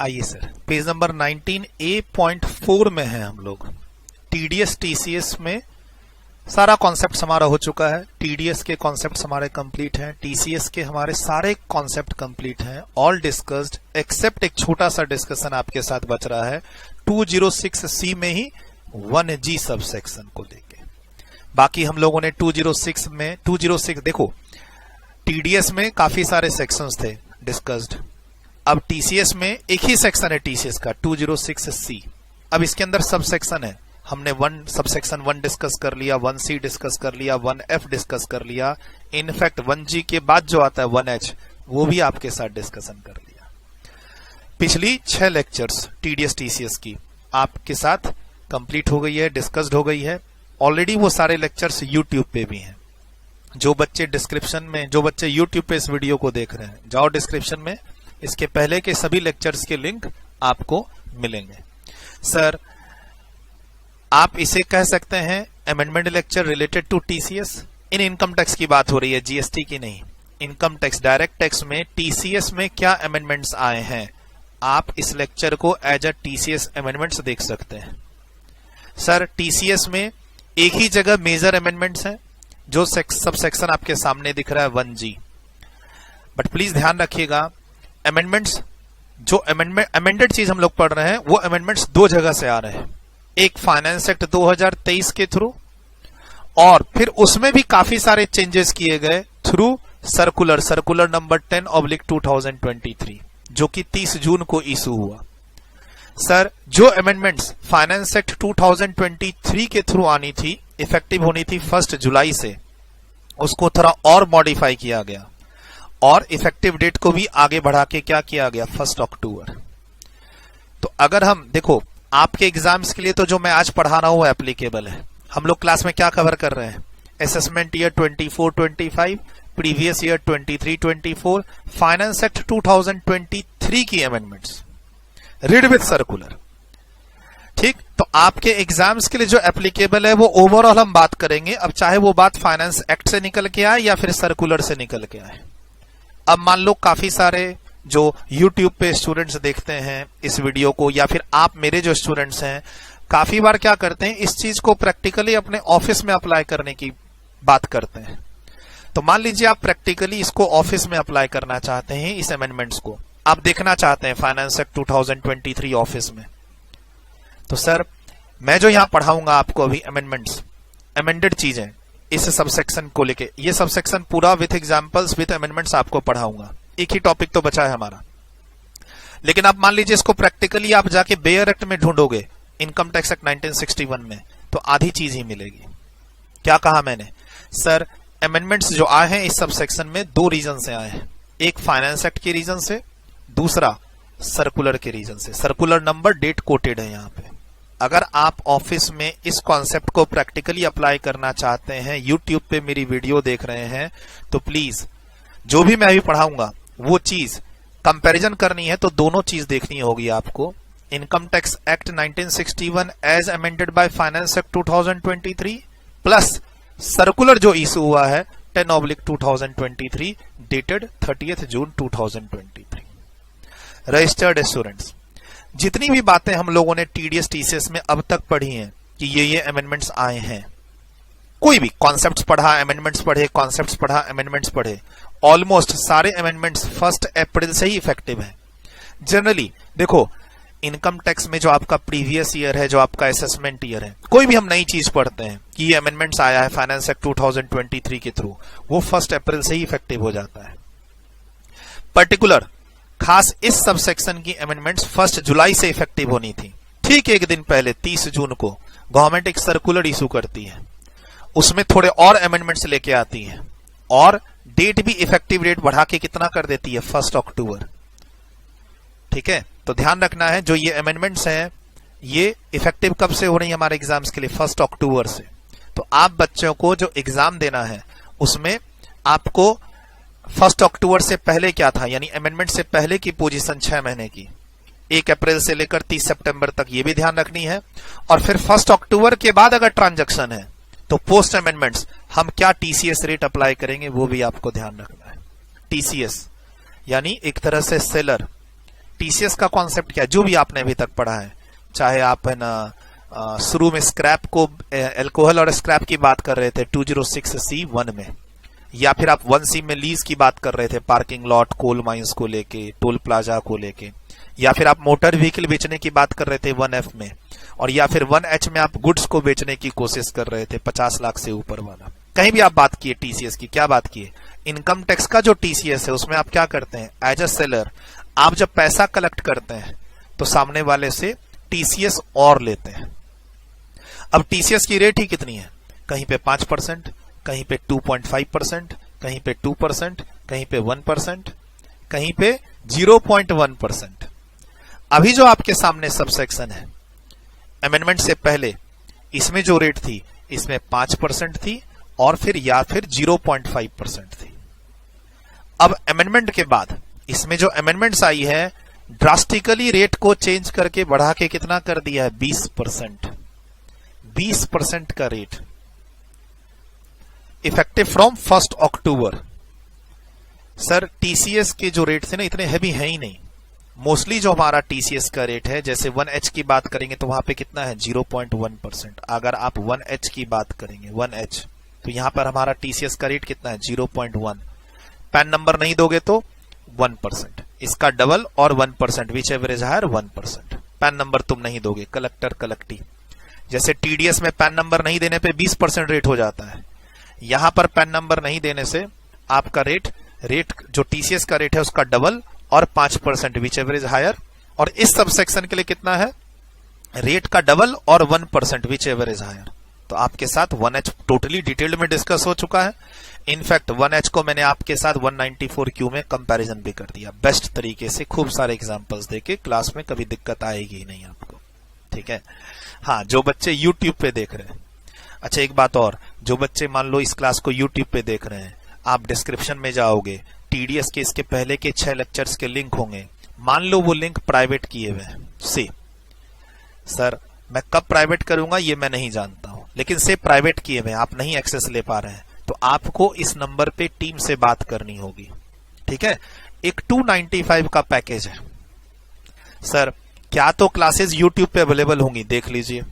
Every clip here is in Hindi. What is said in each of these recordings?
आइए सर, पेज नंबर 19A.4 में है हम लोग। टीडीएस टीसीएस में सारा कॉन्सेप्ट हमारा हो चुका है। टीडीएस के कॉन्सेप्ट हमारे कंप्लीट हैं, टीसीएस के हमारे सारे कॉन्सेप्ट कंप्लीट हैं, ऑल डिस्कस्ड, एक्सेप्ट एक छोटा सा डिस्कशन आपके साथ बच रहा है 206C में ही 1G सब सेक्शन को लेके। बाकी हम लोगों ने 206 देखो, टीडीएस में काफी सारे सेक्शंस थे डिस्कस्ड। अब टीसीएस में एक ही सेक्शन है टीसीएस का 206C। अब इसके अंदर सब सेक्शन है, हमने सब सेक्शन 1 डिस्कस कर लिया, 1C डिस्कस कर लिया, 1F डिस्कस कर लिया, इनफैक्ट 1G के बाद जो आता है 1H वो भी आपके साथ डिस्कशन कर लिया। पिछली 6 लेक्चर्स टीडीएस टीसीएस की आपके साथ कंप्लीट हो गई है, डिस्कस्ड हो गई है ऑलरेडी। वो सारे लेक्चर्स यूट्यूब पे भी हैं। जो बच्चे डिस्क्रिप्शन में, जो बच्चे यूट्यूब पे इस वीडियो को देख रहे हैं, जाओ डिस्क्रिप्शन में, इसके पहले के सभी लेक्चर्स के लिंक आपको मिलेंगे। सर आप इसे कह सकते हैं amendment lecture related to TCS. In income tax की बात हो रही है, जीएसटी की नहीं। इनकम टैक्स, डायरेक्ट टैक्स में टीसीएस में क्या अमेंडमेंट्स आए हैं, आप इस लेक्चर को एज अ टीसीएस अमेंडमेंट्स देख सकते हैं। सर टीसीएस में एक ही जगह मेजर अमेंडमेंट्स हैं, जो सब सेक्शन आपके सामने दिख रहा है 1G। बट प्लीज ध्यान रखिएगा, अमेंडमेंट्स जो अमेंडेड चीज हम लोग पढ़ रहे हैं वो अमेंडमेंट्स 2 जगह से आ रहे हैं। एक फाइनेंस एक्ट 2023 के थ्रू, और फिर उसमें भी काफी सारे चेंजेस किए गए थ्रू सर्कुलर नंबर 10/2023 जो कि 30 जून को इशू हुआ। सर जो अमेंडमेंट्स फाइनेंस एक्ट 2023 के थ्रू आनी थी, इफेक्टिव होनी थी 1 जुलाई से, उसको थोड़ा और मॉडिफाई किया गया और इफेक्टिव डेट को भी आगे बढ़ा के क्या किया गया 1 अक्टूबर। तो अगर हम देखो, आपके एग्जाम्स के लिए तो जो मैं आज पढ़ा रहा हूं एप्लीकेबल है। हम लोग क्लास में क्या कवर कर रहे हैं, assessment year 24-25, previous year 23-24, finance act 2023 की अमेंडमेंट्स, रीड विद सर्कुलर। ठीक, तो आपके एग्जाम्स के लिए जो एप्लीकेबल है वो ओवरऑल हम बात करेंगे। अब चाहे वो बात फाइनेंस एक्ट से निकल के आए या फिर सर्कुलर से निकल के आए। अब मान लो काफी सारे जो YouTube पे स्टूडेंट्स देखते हैं इस वीडियो को, या फिर आप मेरे जो स्टूडेंट्स हैं, काफी बार क्या करते हैं, इस चीज को प्रैक्टिकली अपने ऑफिस में अप्लाई करने की बात करते हैं। तो मान लीजिए आप प्रैक्टिकली इसको ऑफिस में अप्लाई करना चाहते हैं, इस अमेंडमेंट्स को आप देखना चाहते हैं फाइनेंस एक्ट 2023 ऑफिस में। तो सर मैं जो यहां पढ़ाऊंगा आपको अभी अमेंडमेंट्स, अमेंडेड चीजें, इस सबसेक्शन को लेके, ये सबसेक्शन पूरा विथ एग्जांपल्स विथ अमेंडमेंट्स आपको पढ़ाऊंगा। एक ही टॉपिक तो बचा है हमारा। लेकिन आप मान लीजिए इसको प्रैक्टिकली आप जाके बेयर एक्ट में ढूंढोगे, इनकम टैक्स एक्ट 1961 में, तो आधी चीज ही मिलेगी। क्या कहा मैंने, सर अमेंडमेंट्स जो आए हैं इस सबसेक्शन में 2 रीजन से आए हैं, एक फाइनेंस एक्ट के रीजन से, दूसरा सर्कुलर के रीजन से। सर्कुलर नंबर डेट कोटेड है यहां पे। अगर आप ऑफिस में इस कॉन्सेप्ट को प्रैक्टिकली अप्लाई करना चाहते हैं, यूट्यूब पे मेरी वीडियो देख रहे हैं, तो प्लीज जो भी मैं अभी पढ़ाऊंगा वो चीज कंपैरिजन करनी है तो दोनों चीज देखनी होगी आपको। Income tax act 1961 as amended by finance act 2023 plus circular जो इशू हुआ है 10/2023 डेटेड 30 जून 2023। रजिस्टर्ड स्टूडेंट्स, जितनी भी बातें हम लोगों ने टीडीएस टीसीएस में अब तक पढ़ी हैं कि ये अमेंडमेंट्स आए हैं, कोई भी कॉन्सेप्ट्स पढ़ा, अमेंडमेंट्स पढ़े, कॉन्सेप्ट्स पढ़ा, अमेंडमेंट्स पढ़े, ऑलमोस्ट सारे अमेंडमेंट्स 1 अप्रैल से ही इफेक्टिव हैं। जनरली देखो, इनकम टैक्स में जो आपका प्रीवियस ईयर है, जो आपका असेसमेंट ईयर है, कोई भी हम नई चीज पढ़ते हैं कि ये अमेंडमेंट्स आया है फाइनेंस एक्ट 2023 के थ्रू, वो 1 अप्रैल से ही इफेक्टिव हो जाता है। पर्टिकुलर खास इस सबसेक्शन की अमेंडमेंट्स 1 जुलाई से इफेक्टिव होनी थी। ठीक एक दिन पहले 30 जून को गवर्नमेंट एक सर्कुलर इशू करती है, उसमें थोड़े और अमेंडमेंट्स लेके आती है और डेट भी इफेक्टिव डेट बढ़ा के कितना कर देती है 1 अक्टूबर। ठीक है, तो ध्यान रखना है जो ये अमेंडमेंट्स हैं ये इफेक्टिव कब से हो रही है हमारे एग्जाम्स के लिए 1 अक्टूबर से। तो आप बच्चों को जो एग्जाम देना है उसमें आपको 1 अक्टूबर से पहले क्या था, यानी अमेंडमेंट से पहले की पोजीशन 6 महीने की, 1 अप्रैल से लेकर 30 सितंबर तक, ये भी ध्यान रखनी है। और फिर 1 अक्टूबर के बाद अगर ट्रांजैक्शन है तो पोस्ट अमेंडमेंट्स हम क्या टीसीएस रेट अप्लाई करेंगे वो भी आपको ध्यान रखना है। टीसीएस यानी एक तरह से सेलर टीसीएस का कॉन्सेप्ट क्या है, जो भी आपने अभी तक पढ़ा है, चाहे आप है ना शुरू में स्क्रैप को एल्कोहल और स्क्रैप की बात कर रहे थे 206C1 में, या फिर आप 1C में लीज की बात कर रहे थे पार्किंग लॉट, कोल माइंस को लेके, टोल प्लाजा को लेके, या फिर आप मोटर व्हीकल बेचने की बात कर रहे थे 1F में, और या फिर 1H में आप गुड्स को बेचने की कोशिश कर रहे थे 50 लाख से ऊपर वाला। कहीं भी आप बात किए टीसीएस की, क्या बात किए, इनकम टैक्स का जो टीसीएस है उसमें आप क्या करते हैं, एज अ सेलर आप जब पैसा कलेक्ट करते हैं तो सामने वाले से टीसीएस और लेते हैं। अब टीसीएस की रेट ही कितनी है, कहीं पे 5%, कहीं पे 2.5%, कहीं पे 2%, कहीं पे 1%, कहीं पे 0.1%। अभी जो आपके सामने सबसेक्शन है, अमेंडमेंट से पहले इसमें जो रेट थी इसमें 5% थी और फिर या फिर 0.5% थी। अब अमेंडमेंट के बाद इसमें जो अमेंडमेंट्स आई है, ड्रास्टिकली रेट को चेंज करके बढ़ा के कितना कर दिया है, 20%। 20% का rate effective from 1 October. Sir TCS के जो रेट थे ना इतने हैवी है ही नहीं। मोस्टली जो हमारा टीसीएस का रेट है, जैसे 1H की बात करेंगे तो वहां पे कितना है, 0.1%। अगर आप 1H की बात करेंगे 1H, तो यहां पर हमारा टीसीएस का रेट कितना है, 0.1। पैन नंबर नहीं दोगे तो 1%, इसका डबल और 1%, विच एवरेज हायर 1%। पैन नंबर तुम नहीं दोगे, कलेक्टर कलेक्टी। जैसे टीडीएस में पैन नंबर नहीं देने पे 20% रेट हो जाता है, यहां पर पैन नंबर नहीं देने से आपका रेट जो टीसीएस का रेट है उसका डबल और 5%, विच एवरेज हायर। और इस सब सेक्शन के लिए कितना है, रेट का डबल और 1%, विच एवरेज हायर। तो आपके साथ 1H टोटली डिटेल्ड में डिस्कस हो चुका है। इनफैक्ट 1H को मैंने आपके साथ 194Q में कंपैरिजन भी कर दिया बेस्ट तरीके से, खूब सारे एग्जांपल्स देके। क्लास में कभी दिक्कत आएगी ही नहीं आपको, ठीक है। हाँ, जो बच्चे यूट्यूब पे देख रहे हैं, अच्छा एक बात और, जो बच्चे मान लो इस क्लास को यूट्यूब पे देख रहे हैं, आप डिस्क्रिप्शन में जाओगे, टीडीएस के इसके पहले के 6 लेक्चर्स के लिंक होंगे। मान लो वो लिंक प्राइवेट किए हुए हैं, से सर मैं कब प्राइवेट करूंगा ये मैं नहीं जानता हूं, लेकिन से प्राइवेट किए हुए हैं, आप नहीं एक्सेस ले पा रहे हैं, तो आपको इस नंबर पे टीम से बात करनी होगी, ठीक है। एक 295 का पैकेज है। सर क्या तो क्लासेस यूट्यूब पे अवेलेबल होंगी, देख लीजिए।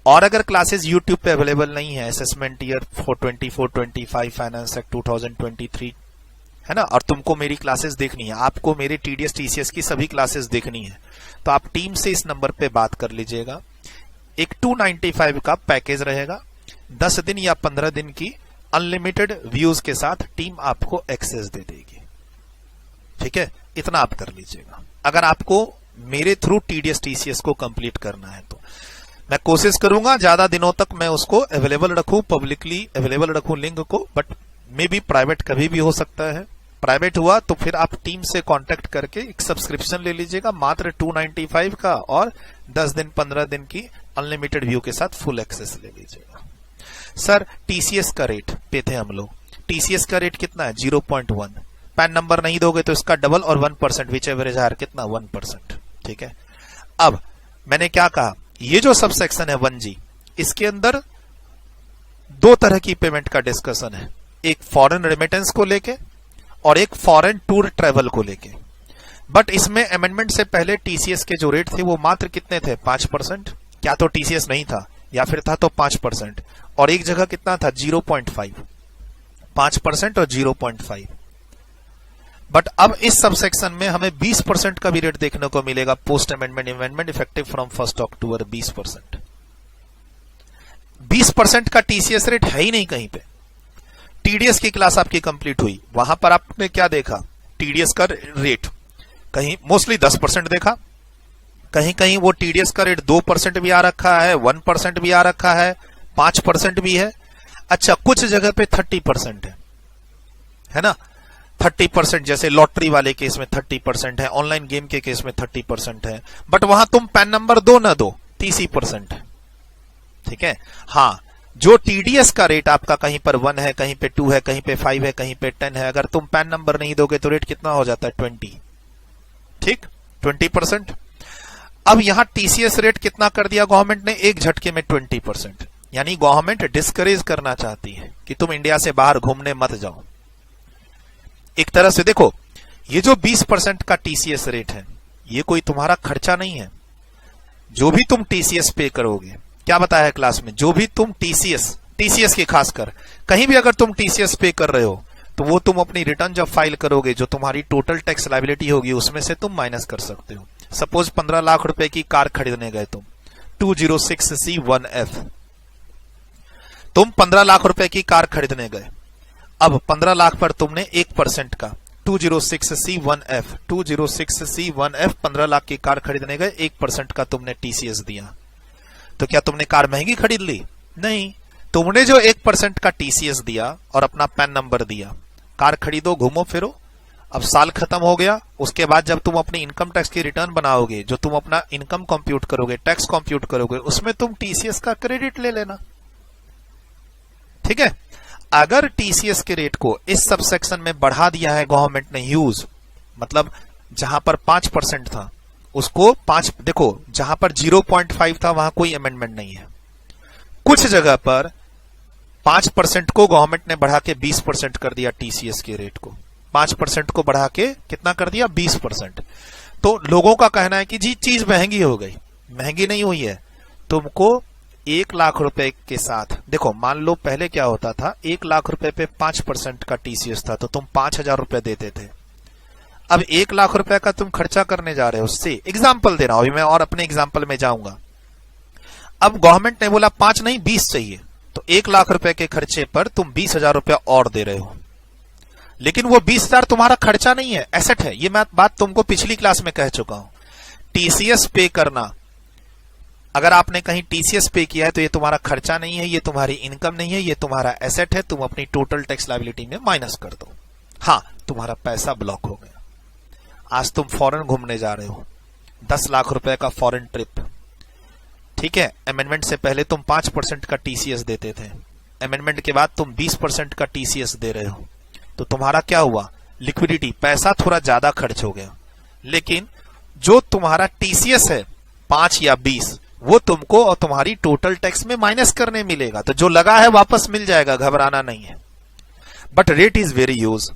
और अगर क्लासेस यूट्यूब पे अवेलेबल नहीं है, असेसमेंट ईयर 24-25 फाइनेंस एक्ट 2023 है ना, और तुमको मेरी क्लासेस देखनी है, आपको मेरे टीडीएस टीसीएस की सभी क्लासेस देखनी है, तो आप टीम से इस नंबर पे बात कर लीजिएगा। एक 295 का पैकेज रहेगा, 10 दिन या 15 दिन की अनलिमिटेड व्यूज के साथ टीम आपको एक्सेस दे देगी, ठीक है। इतना आप कर लीजिएगा अगर आपको मेरे थ्रू टीडीएस टीसीएस को कंप्लीट करना है तो। मैं कोशिश करूंगा ज्यादा दिनों तक मैं उसको अवेलेबल रखूं, पब्लिकली अवेलेबल रखूं लिंक को, बट मे बी प्राइवेट कभी भी हो सकता है। प्राइवेट हुआ तो फिर आप टीम से कांटेक्ट करके एक सब्सक्रिप्शन ले लीजिएगा मात्र 295 का, और 10 दिन 15 दिन की अनलिमिटेड व्यू के साथ फुल एक्सेस ले लीजिएगा। सर टीसीएस का रेट पे थे हम लोग, टीसीएस का रेट कितना है, 0.1। पैन नंबर नहीं दोगे तो इसका डबल और 1%, विच एवरेज हायर कितना, 1%, ठीक है। अब मैंने क्या कहा, ये जो सब सेक्शन है 1G, इसके अंदर 2 तरह की पेमेंट का डिस्कशन है, एक फॉरेन रेमिटेंस को लेके और एक फॉरेन टूर ट्रेवल को लेके। बट इसमें अमेंडमेंट से पहले टीसीएस के जो रेट थे वो मात्र कितने थे, 5%। क्या तो टीसीएस नहीं था, या फिर था तो 5%, और एक जगह कितना था, 0.5, 5% और 0.5। बट अब इस सब सेक्शन में हमें 20% का भी रेट देखने को मिलेगा, पोस्ट अमेंडमेंट इफेक्टिव फ्रॉम 1 अक्टूबर 20%। 20% का टीसीएस रेट है ही नहीं कहीं पे। टीडीएस की क्लास आपकी कंप्लीट हुई, वहां पर आपने क्या देखा, टीडीएस का रेट कहीं मोस्टली 10% देखा, कहीं कहीं वो टीडीएस का रेट 2% भी आ रखा है, 1% भी आ रखा है, 5% भी है। अच्छा कुछ जगह पे 30% है ना, 30%, जैसे लॉटरी वाले केस में 30% है, ऑनलाइन गेम के केस में 30% है, बट वहां तुम पैन नंबर दो ना दो 30% है, ठीक है। हाँ, जो टीडीएस का रेट आपका कहीं पर 1 है, कहीं पे 2 है, कहीं पे 5 है, कहीं पे 10 है, अगर तुम पैन नंबर नहीं दोगे तो रेट कितना हो जाता है, 20, ठीक, 20%। अब यहां टीसीएस रेट कितना कर दिया गवर्नमेंट ने, एक झटके में 20%। यानी गवर्नमेंट डिस्करेज करना चाहती है कि तुम इंडिया से बाहर घूमने मत जाओ। एक तरह से देखो, ये जो 20% का टीसीएस रेट है, ये कोई तुम्हारा खर्चा नहीं है। जो भी तुम टीसीएस पे करोगे, क्या बताया है क्लास में, जो भी तुम टीसीएस की खासकर कहीं भी अगर तुम टीसीएस पे कर रहे हो तो वो तुम अपनी रिटर्न जब फाइल करोगे, जो तुम्हारी टोटल टैक्स लायबिलिटी होगी उसमें से तुम माइनस कर सकते हो। सपोज 15 लाख रुपए की कार खरीदने गए तुम 206C1F, तुम 15 लाख रुपए की कार खरीदने गए। अब 15 लाख पर तुमने 1% का 206C1F 15 लाख की कार खरीदने गए, 1% का तुमने टीसीएस दिया। तो क्या तुमने कार महंगी खरीद ली? नहीं, तुमने जो 1% का टीसीएस दिया और अपना पैन नंबर दिया, कार खरीदो, घूमो फिरो। अब साल खत्म हो गया, उसके बाद जब तुम अपनी इनकम टैक्स की रिटर्न बनाओगे, जो तुम अपना इनकम कंप्यूट करोगे, टैक्स कंप्यूट करोगे, उसमें तुम टीसीएस का क्रेडिट ले लेना। ठीक है। अगर टीसीएस के रेट को इस सबसेक्शन में बढ़ा दिया है गवर्नमेंट ने ह्यूज, मतलब जहां पर 5% था उसको 5, देखो जहां पर 0.5 था वहां कोई अमेंडमेंट नहीं है। कुछ जगह पर 5% को गवर्नमेंट ने बढ़ा के 20% कर दिया। टीसीएस के रेट को 5% को बढ़ा के कितना कर दिया? 20%। तो लोगों का कहना है कि जी चीज महंगी हो गई। महंगी नहीं हुई है। तुमको 1 लाख रुपए के साथ, देखो मान लो पहले क्या होता था, 1 लाख रुपए पे 5% का टीसीएस था तो तुम 5,000 रुपए देते थे। अब 1 लाख रुपए का तुम खर्चा करने जा रहे हो, उससे एग्जाम्पल दे रहा हूं अभी मैं और अपने एग्जाम्पल में जाऊंगा। अब गवर्नमेंट ने बोला 5 नहीं 20 चाहिए, तो 1 लाख रुपए के खर्चे पर तुम 20,000 रुपया और दे रहे हो। लेकिन वो 20,000 तुम्हारा खर्चा नहीं है, एसेट है। ये मैं बात तुमको पिछली क्लास में कह चुका हूं। टीसीएस पे करना, अगर आपने कहीं टीसीएस पे किया है तो ये तुम्हारा खर्चा नहीं है, ये तुम्हारी इनकम नहीं है, ये तुम्हारा एसेट है। तुम अपनी टोटल टैक्स लायबिलिटी में माइनस कर दो। हाँ, तुम्हारा पैसा ब्लॉक हो गया। आज तुम फॉरेन घूमने जा रहे हो, 10 लाख रुपए का फॉरेन ट्रिप, ठीक है। अमेंडमेंट से पहले तुम 5% का टीसीएस देते थे, अमेंडमेंट के बाद तुम 20% का टीसीएस दे रहे हो। तो तुम्हारा क्या हुआ? लिक्विडिटी, पैसा थोड़ा ज्यादा खर्च हो गया। लेकिन जो तुम्हारा टीसीएस है 5 या 20, वो तुमको और तुम्हारी टोटल टैक्स में माइनस करने मिलेगा। तो जो लगा है वापस मिल जाएगा, घबराना नहीं है। But rate is very huge.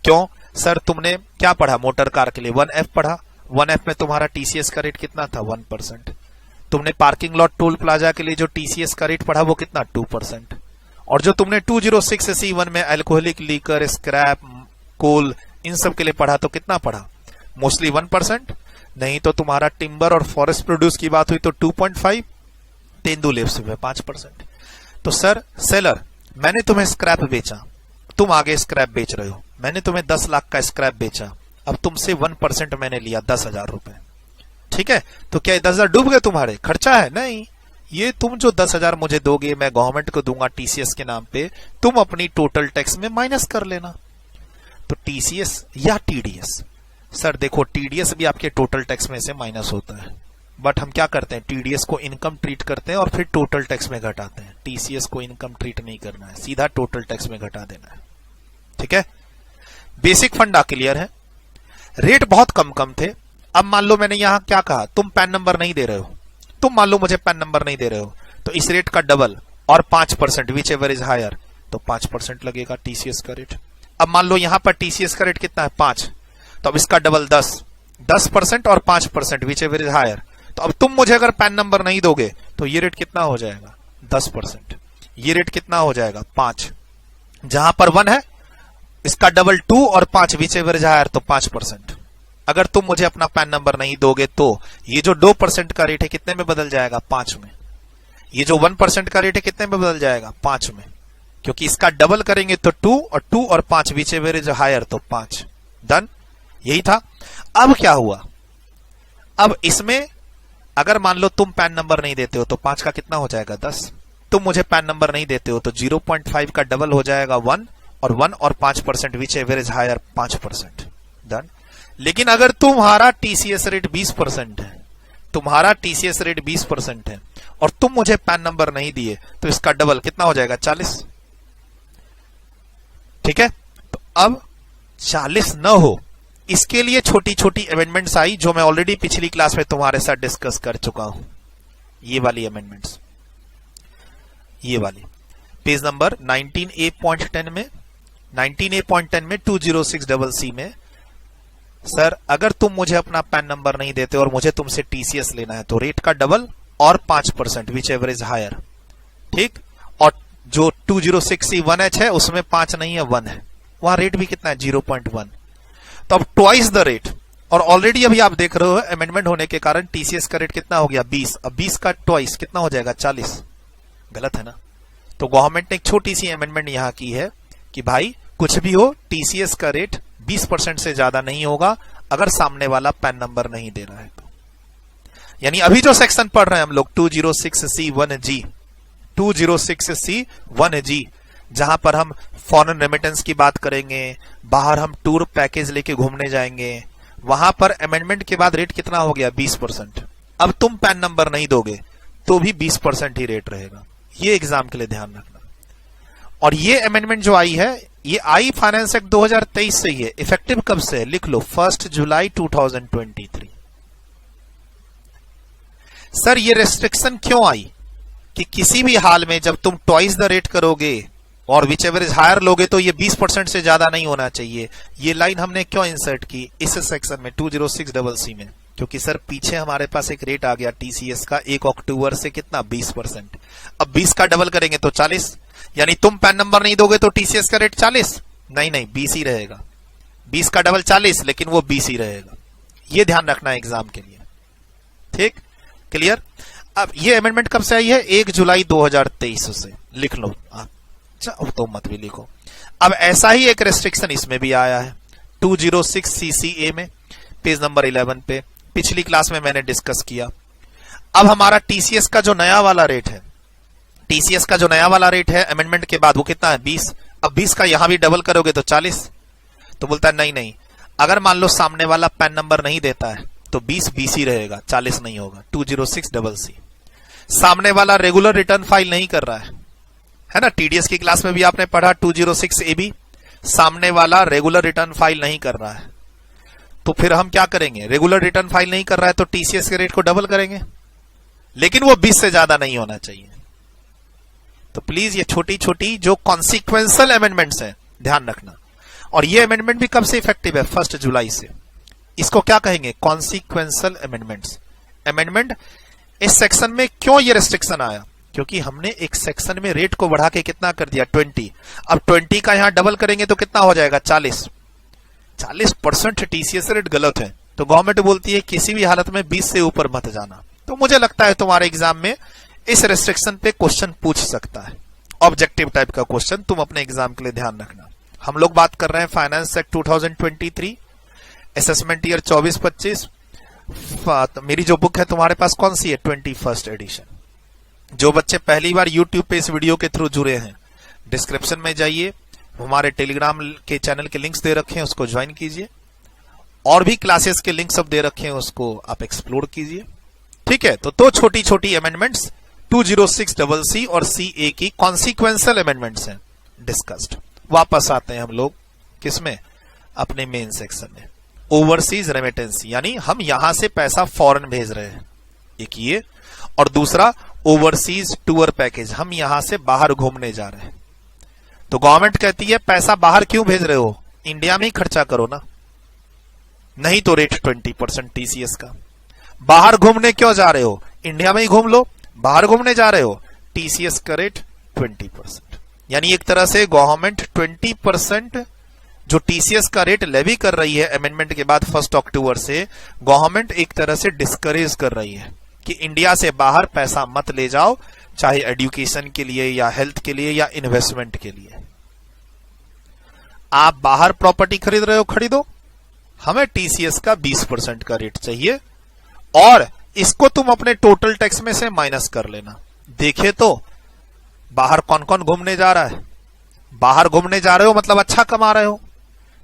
क्यों सर? तुमने क्या पढ़ा मोटर कार के लिए? 1F पढ़ा। 1F में तुम्हारा टीसीएस का रेट कितना था? 1%। तुमने पार्किंग लॉट टोल प्लाजा के लिए जो टीसीएस का रेट पढ़ा वो कितना? 2%। और जो तुमने 206C1 में अल्कोहलिक लीकर, स्क्रैप, कोल, इन सब के लिए पढ़ा तो कितना पढ़ा? मोस्टली 1%। नहीं तो तुम्हारा टिम्बर और फॉरेस्ट प्रोड्यूस की बात हुई तो 2.5, तेंदुलेप्स में 5%। तो सर सेलर, मैंने तुम्हें स्क्रैप बेचा, तुम आगे स्क्रैप बेच रहे हो, मैंने तुम्हें 10 लाख का स्क्रैप बेचा, अब तुमसे 1% मैंने लिया 10,000 रुपए, ठीक है। तो क्या 10,000 डूब गए तुम्हारे? खर्चा है? नहीं, ये तुम जो 10,000 मुझे दोगे मैं गवर्नमेंट को दूंगा टीसीएस के नाम पे, तुम अपनी टोटल टैक्स में माइनस कर लेना। तो टीसीएस या टीडीएस, सर देखो टीडीएस भी आपके टोटल टैक्स में से माइनस होता है, बट हम क्या करते हैं, टीडीएस को इनकम ट्रीट करते हैं और फिर टोटल टैक्स में घटाते हैं। टीसीएस को इनकम ट्रीट नहीं करना है, सीधा टोटल टैक्स में घटा देना है, ठीक है। बेसिक फंडा क्लियर है। रेट बहुत कम कम थे। अब मान लो मैंने यहां क्या कहा, तुम पैन नंबर नहीं दे रहे हो, तुम मान लो मुझे पैन नंबर नहीं दे रहे हो, तो इस रेट का डबल और 5%, विच एवर इज हायर, तो 5% लगेगा टीसीएस का रेट। अब मान लो यहां पर टीसीएस का रेट कितना है? 5, तो अब इसका डबल 10% और 5%, विच एवर इज हायर। तो अब तुम मुझे अगर पैन नंबर नहीं दोगे तो ये रेट कितना हो जाएगा? 10%। ये रेट कितना हो जाएगा? 5। जहां पर 1 है इसका डबल 2 और 5, विच एवर इज हायर, तो 5%। अगर तुम मुझे अपना पैन नंबर नहीं दोगे तो ये जो 2% का रेट है कितने में बदल जाएगा? 5 में। ये जो 1% का रेट है कितने में बदल जाएगा? 5 में। क्योंकि इसका डबल करेंगे तो 2 और 5, विच एवर इज हायर, तो 5। डन, यही था। अब क्या हुआ? अब इसमें अगर मान लो तुम पैन नंबर नहीं देते हो तो 5 का कितना हो जाएगा? 10। तुम मुझे पैन नंबर नहीं देते हो तो 0.5 का डबल हो जाएगा 1 और 5%, whichever is higher 5%। Done. लेकिन अगर तुम्हारा टीसीएस रेट 20% है, तुम्हारा टीसीएस रेट 20% है और तुम मुझे पैन नंबर नहीं दिए तो इसका डबल कितना हो जाएगा? 40, ठीक है। तो अब 40 न हो, इसके लिए छोटी छोटी अमेंडमेंट्स आई जो मैं ऑलरेडी पिछली क्लास में तुम्हारे साथ डिस्कस कर चुका हूं। ये वाली अमेंडमेंट्स, ये वाली पेज नंबर 19A.10 में 19A.10 में 206CC में सर अगर तुम मुझे अपना पैन नंबर नहीं देते और मुझे तुमसे टीसीएस लेना है तो रेट का डबल और 5% विच एवर इज हायर, ठीक। और जो 206C1H है उसमें 5 नहीं है 1 है, वहां रेट भी कितना है 0.1, तो अब ट्वाइस द रेट। और ऑलरेडी अभी आप देख रहे हो अमेंडमेंट होने के कारण टीसीएस का रेट कितना हो गया 20, अब 20 का ट्वाइस कितना हो जाएगा 40, गलत है ना। तो गवर्नमेंट ने एक छोटी सी अमेंडमेंट यहां की है कि भाई कुछ भी हो टीसीएस का रेट 20% से ज्यादा नहीं होगा अगर सामने वाला पैन नंबर नहीं दे रहा है तो। यानी अभी जो सेक्शन पढ़ रहे हैं हम लोग 206C1G 206C1G, जहां पर हम फॉरेन रेमिटेंस की बात करेंगे, बाहर हम टूर पैकेज लेके घूमने जाएंगे, वहां पर अमेंडमेंट के बाद रेट कितना हो गया 20%। अब तुम पैन नंबर नहीं दोगे तो भी 20% ही रेट रहेगा, ये एग्जाम के लिए ध्यान रखना। और ये अमेंडमेंट जो आई है ये आई फाइनेंस एक्ट 2023 से ही है, इफेक्टिव कब से है लिख लो 1 जुलाई 2023। सर ये रेस्ट्रिक्शन क्यों आई कि किसी भी हाल में जब तुम ट्वाइस द रेट करोगे और विच एवर इज हायर लोगे तो ये 20% से ज्यादा नहीं होना चाहिए। ये लाइन हमने क्यों इंसर्ट की इस सेक्शन में 206CC में, क्योंकि सर पीछे हमारे पास एक रेट आ गया टीसीएस का 1 अक्टूबर से कितना 20%। अब 20 का डबल करेंगे तो 40, यानी तुम पैन नंबर नहीं दोगे तो टीसीएस का रेट 40 नहीं 20 ही रहेगा। 20 का डबल 40 लेकिन वो 20 ही रहेगा, ये ध्यान रखना है एग्जाम के लिए, ठीक क्लियर। अब ये अमेंडमेंट कब से आई है 1 जुलाई 2023 से, लिख लो आप, अब तो मत भी लिखो। अब ऐसा ही एक रेस्ट्रिक्शन इसमें भी आया है 206CCA में, पेज नंबर 11 पे, पिछली क्लास में मैंने डिस्कस किया। अब हमारा टीसीएस का जो नया वाला रेट है, टीसीएस का जो नया वाला रेट है अमेंडमेंट के बाद वो कितना है 20। अब 20 का यहां भी डबल करोगे तो 40। तो बोलता है नहीं, अगर मान लो सामने वाला पैन नंबर नहीं देता है तो 20 ही रहेगा, 40 नहीं होगा। 206CC। सामने वाला रेगुलर रिटर्न फाइल नहीं कर रहा है ना, टीडीएस की क्लास में भी आपने पढ़ा 206AB, सामने वाला रेगुलर रिटर्न फाइल नहीं कर रहा है तो फिर हम क्या करेंगे, रेगुलर रिटर्न फाइल नहीं कर रहा है तो टीसीएस के रेट को डबल करेंगे, लेकिन वो 20 से ज्यादा नहीं होना चाहिए। तो प्लीज ये छोटी छोटी जो कॉन्सिक्वेंशियल अमेंडमेंट्स हैं ध्यान रखना। और ये अमेंडमेंट भी कब से इफेक्टिव है 1 जुलाई से। इसको क्या कहेंगे कॉन्सिक्वेंशियल अमेंडमेंट्स। अमेंडमेंट इस सेक्शन में क्यों ये रेस्ट्रिक्शन आया, क्योंकि हमने एक सेक्शन में रेट को बढ़ा के कितना कर दिया 20। अब 20 का यहां डबल करेंगे तो कितना हो जाएगा 40% टीसीएस रेट गलत है, तो गवर्नमेंट बोलती है किसी भी हालत में 20 से ऊपर मत जाना। तो मुझे लगता है तुम्हारे एग्जाम में इस रेस्ट्रिक्शन पे क्वेश्चन पूछ सकता है, ऑब्जेक्टिव टाइप का क्वेश्चन, तुम अपने एग्जाम के लिए ध्यान रखना। हम लोग बात कर रहे हैं फाइनेंस एक्ट 2023, असेसमेंट ईयर 24-25। मेरी जो बुक है तुम्हारे पास कौन सी है 21st एडिशन। जो बच्चे पहली बार यूट्यूब पे इस वीडियो के थ्रू जुड़े हैं, डिस्क्रिप्शन में जाइए, हमारे टेलीग्राम के चैनल के लिंक्स दे रखे हैं उसको ज्वाइन कीजिए, और भी क्लासेस के लिंक सब दे रखे हैं उसको आप एक्सप्लोर कीजिए, ठीक है। तो छोटी छोटी अमेंडमेंट्स 206CC और CA की कॉन्सिक्वेंशियल अमेंडमेंट्स हैं डिस्कस्ड। वापस आते हैं हम लोग किसमें, अपने मेन सेक्शन में, ओवरसीज रेमिटेंस, यानी हम यहां से पैसा फॉरेन भेज रहे हैं, एक ये, और दूसरा ओवरसीज टूर पैकेज, हम यहां से बाहर घूमने जा रहे हैं। तो गवर्नमेंट कहती है पैसा बाहर क्यों भेज रहे हो, इंडिया में ही खर्चा करो ना, नहीं तो रेट 20% टीसीएस का। बाहर घूमने क्यों जा रहे हो, इंडिया में ही घूम लो, बाहर घूमने जा रहे हो टीसीएस का रेट 20%। यानी एक तरह से गवर्नमेंट 20% जो टीसीएस का रेट लेवी कर रही है अमेंडमेंट के बाद 1 अक्टूबर से, गवर्नमेंट एक तरह से डिस्करेज कर रही है कि इंडिया से बाहर पैसा मत ले जाओ, चाहे एजुकेशन के लिए या हेल्थ के लिए या इन्वेस्टमेंट के लिए। आप बाहर प्रॉपर्टी खरीद रहे हो, खरीदो, हमें टीसीएस का 20% का रेट चाहिए, और इसको तुम अपने टोटल टैक्स में से माइनस कर लेना। देखे तो बाहर कौन कौन घूमने जा रहा है, बाहर घूमने जा रहे हो मतलब अच्छा कमा रहे हो,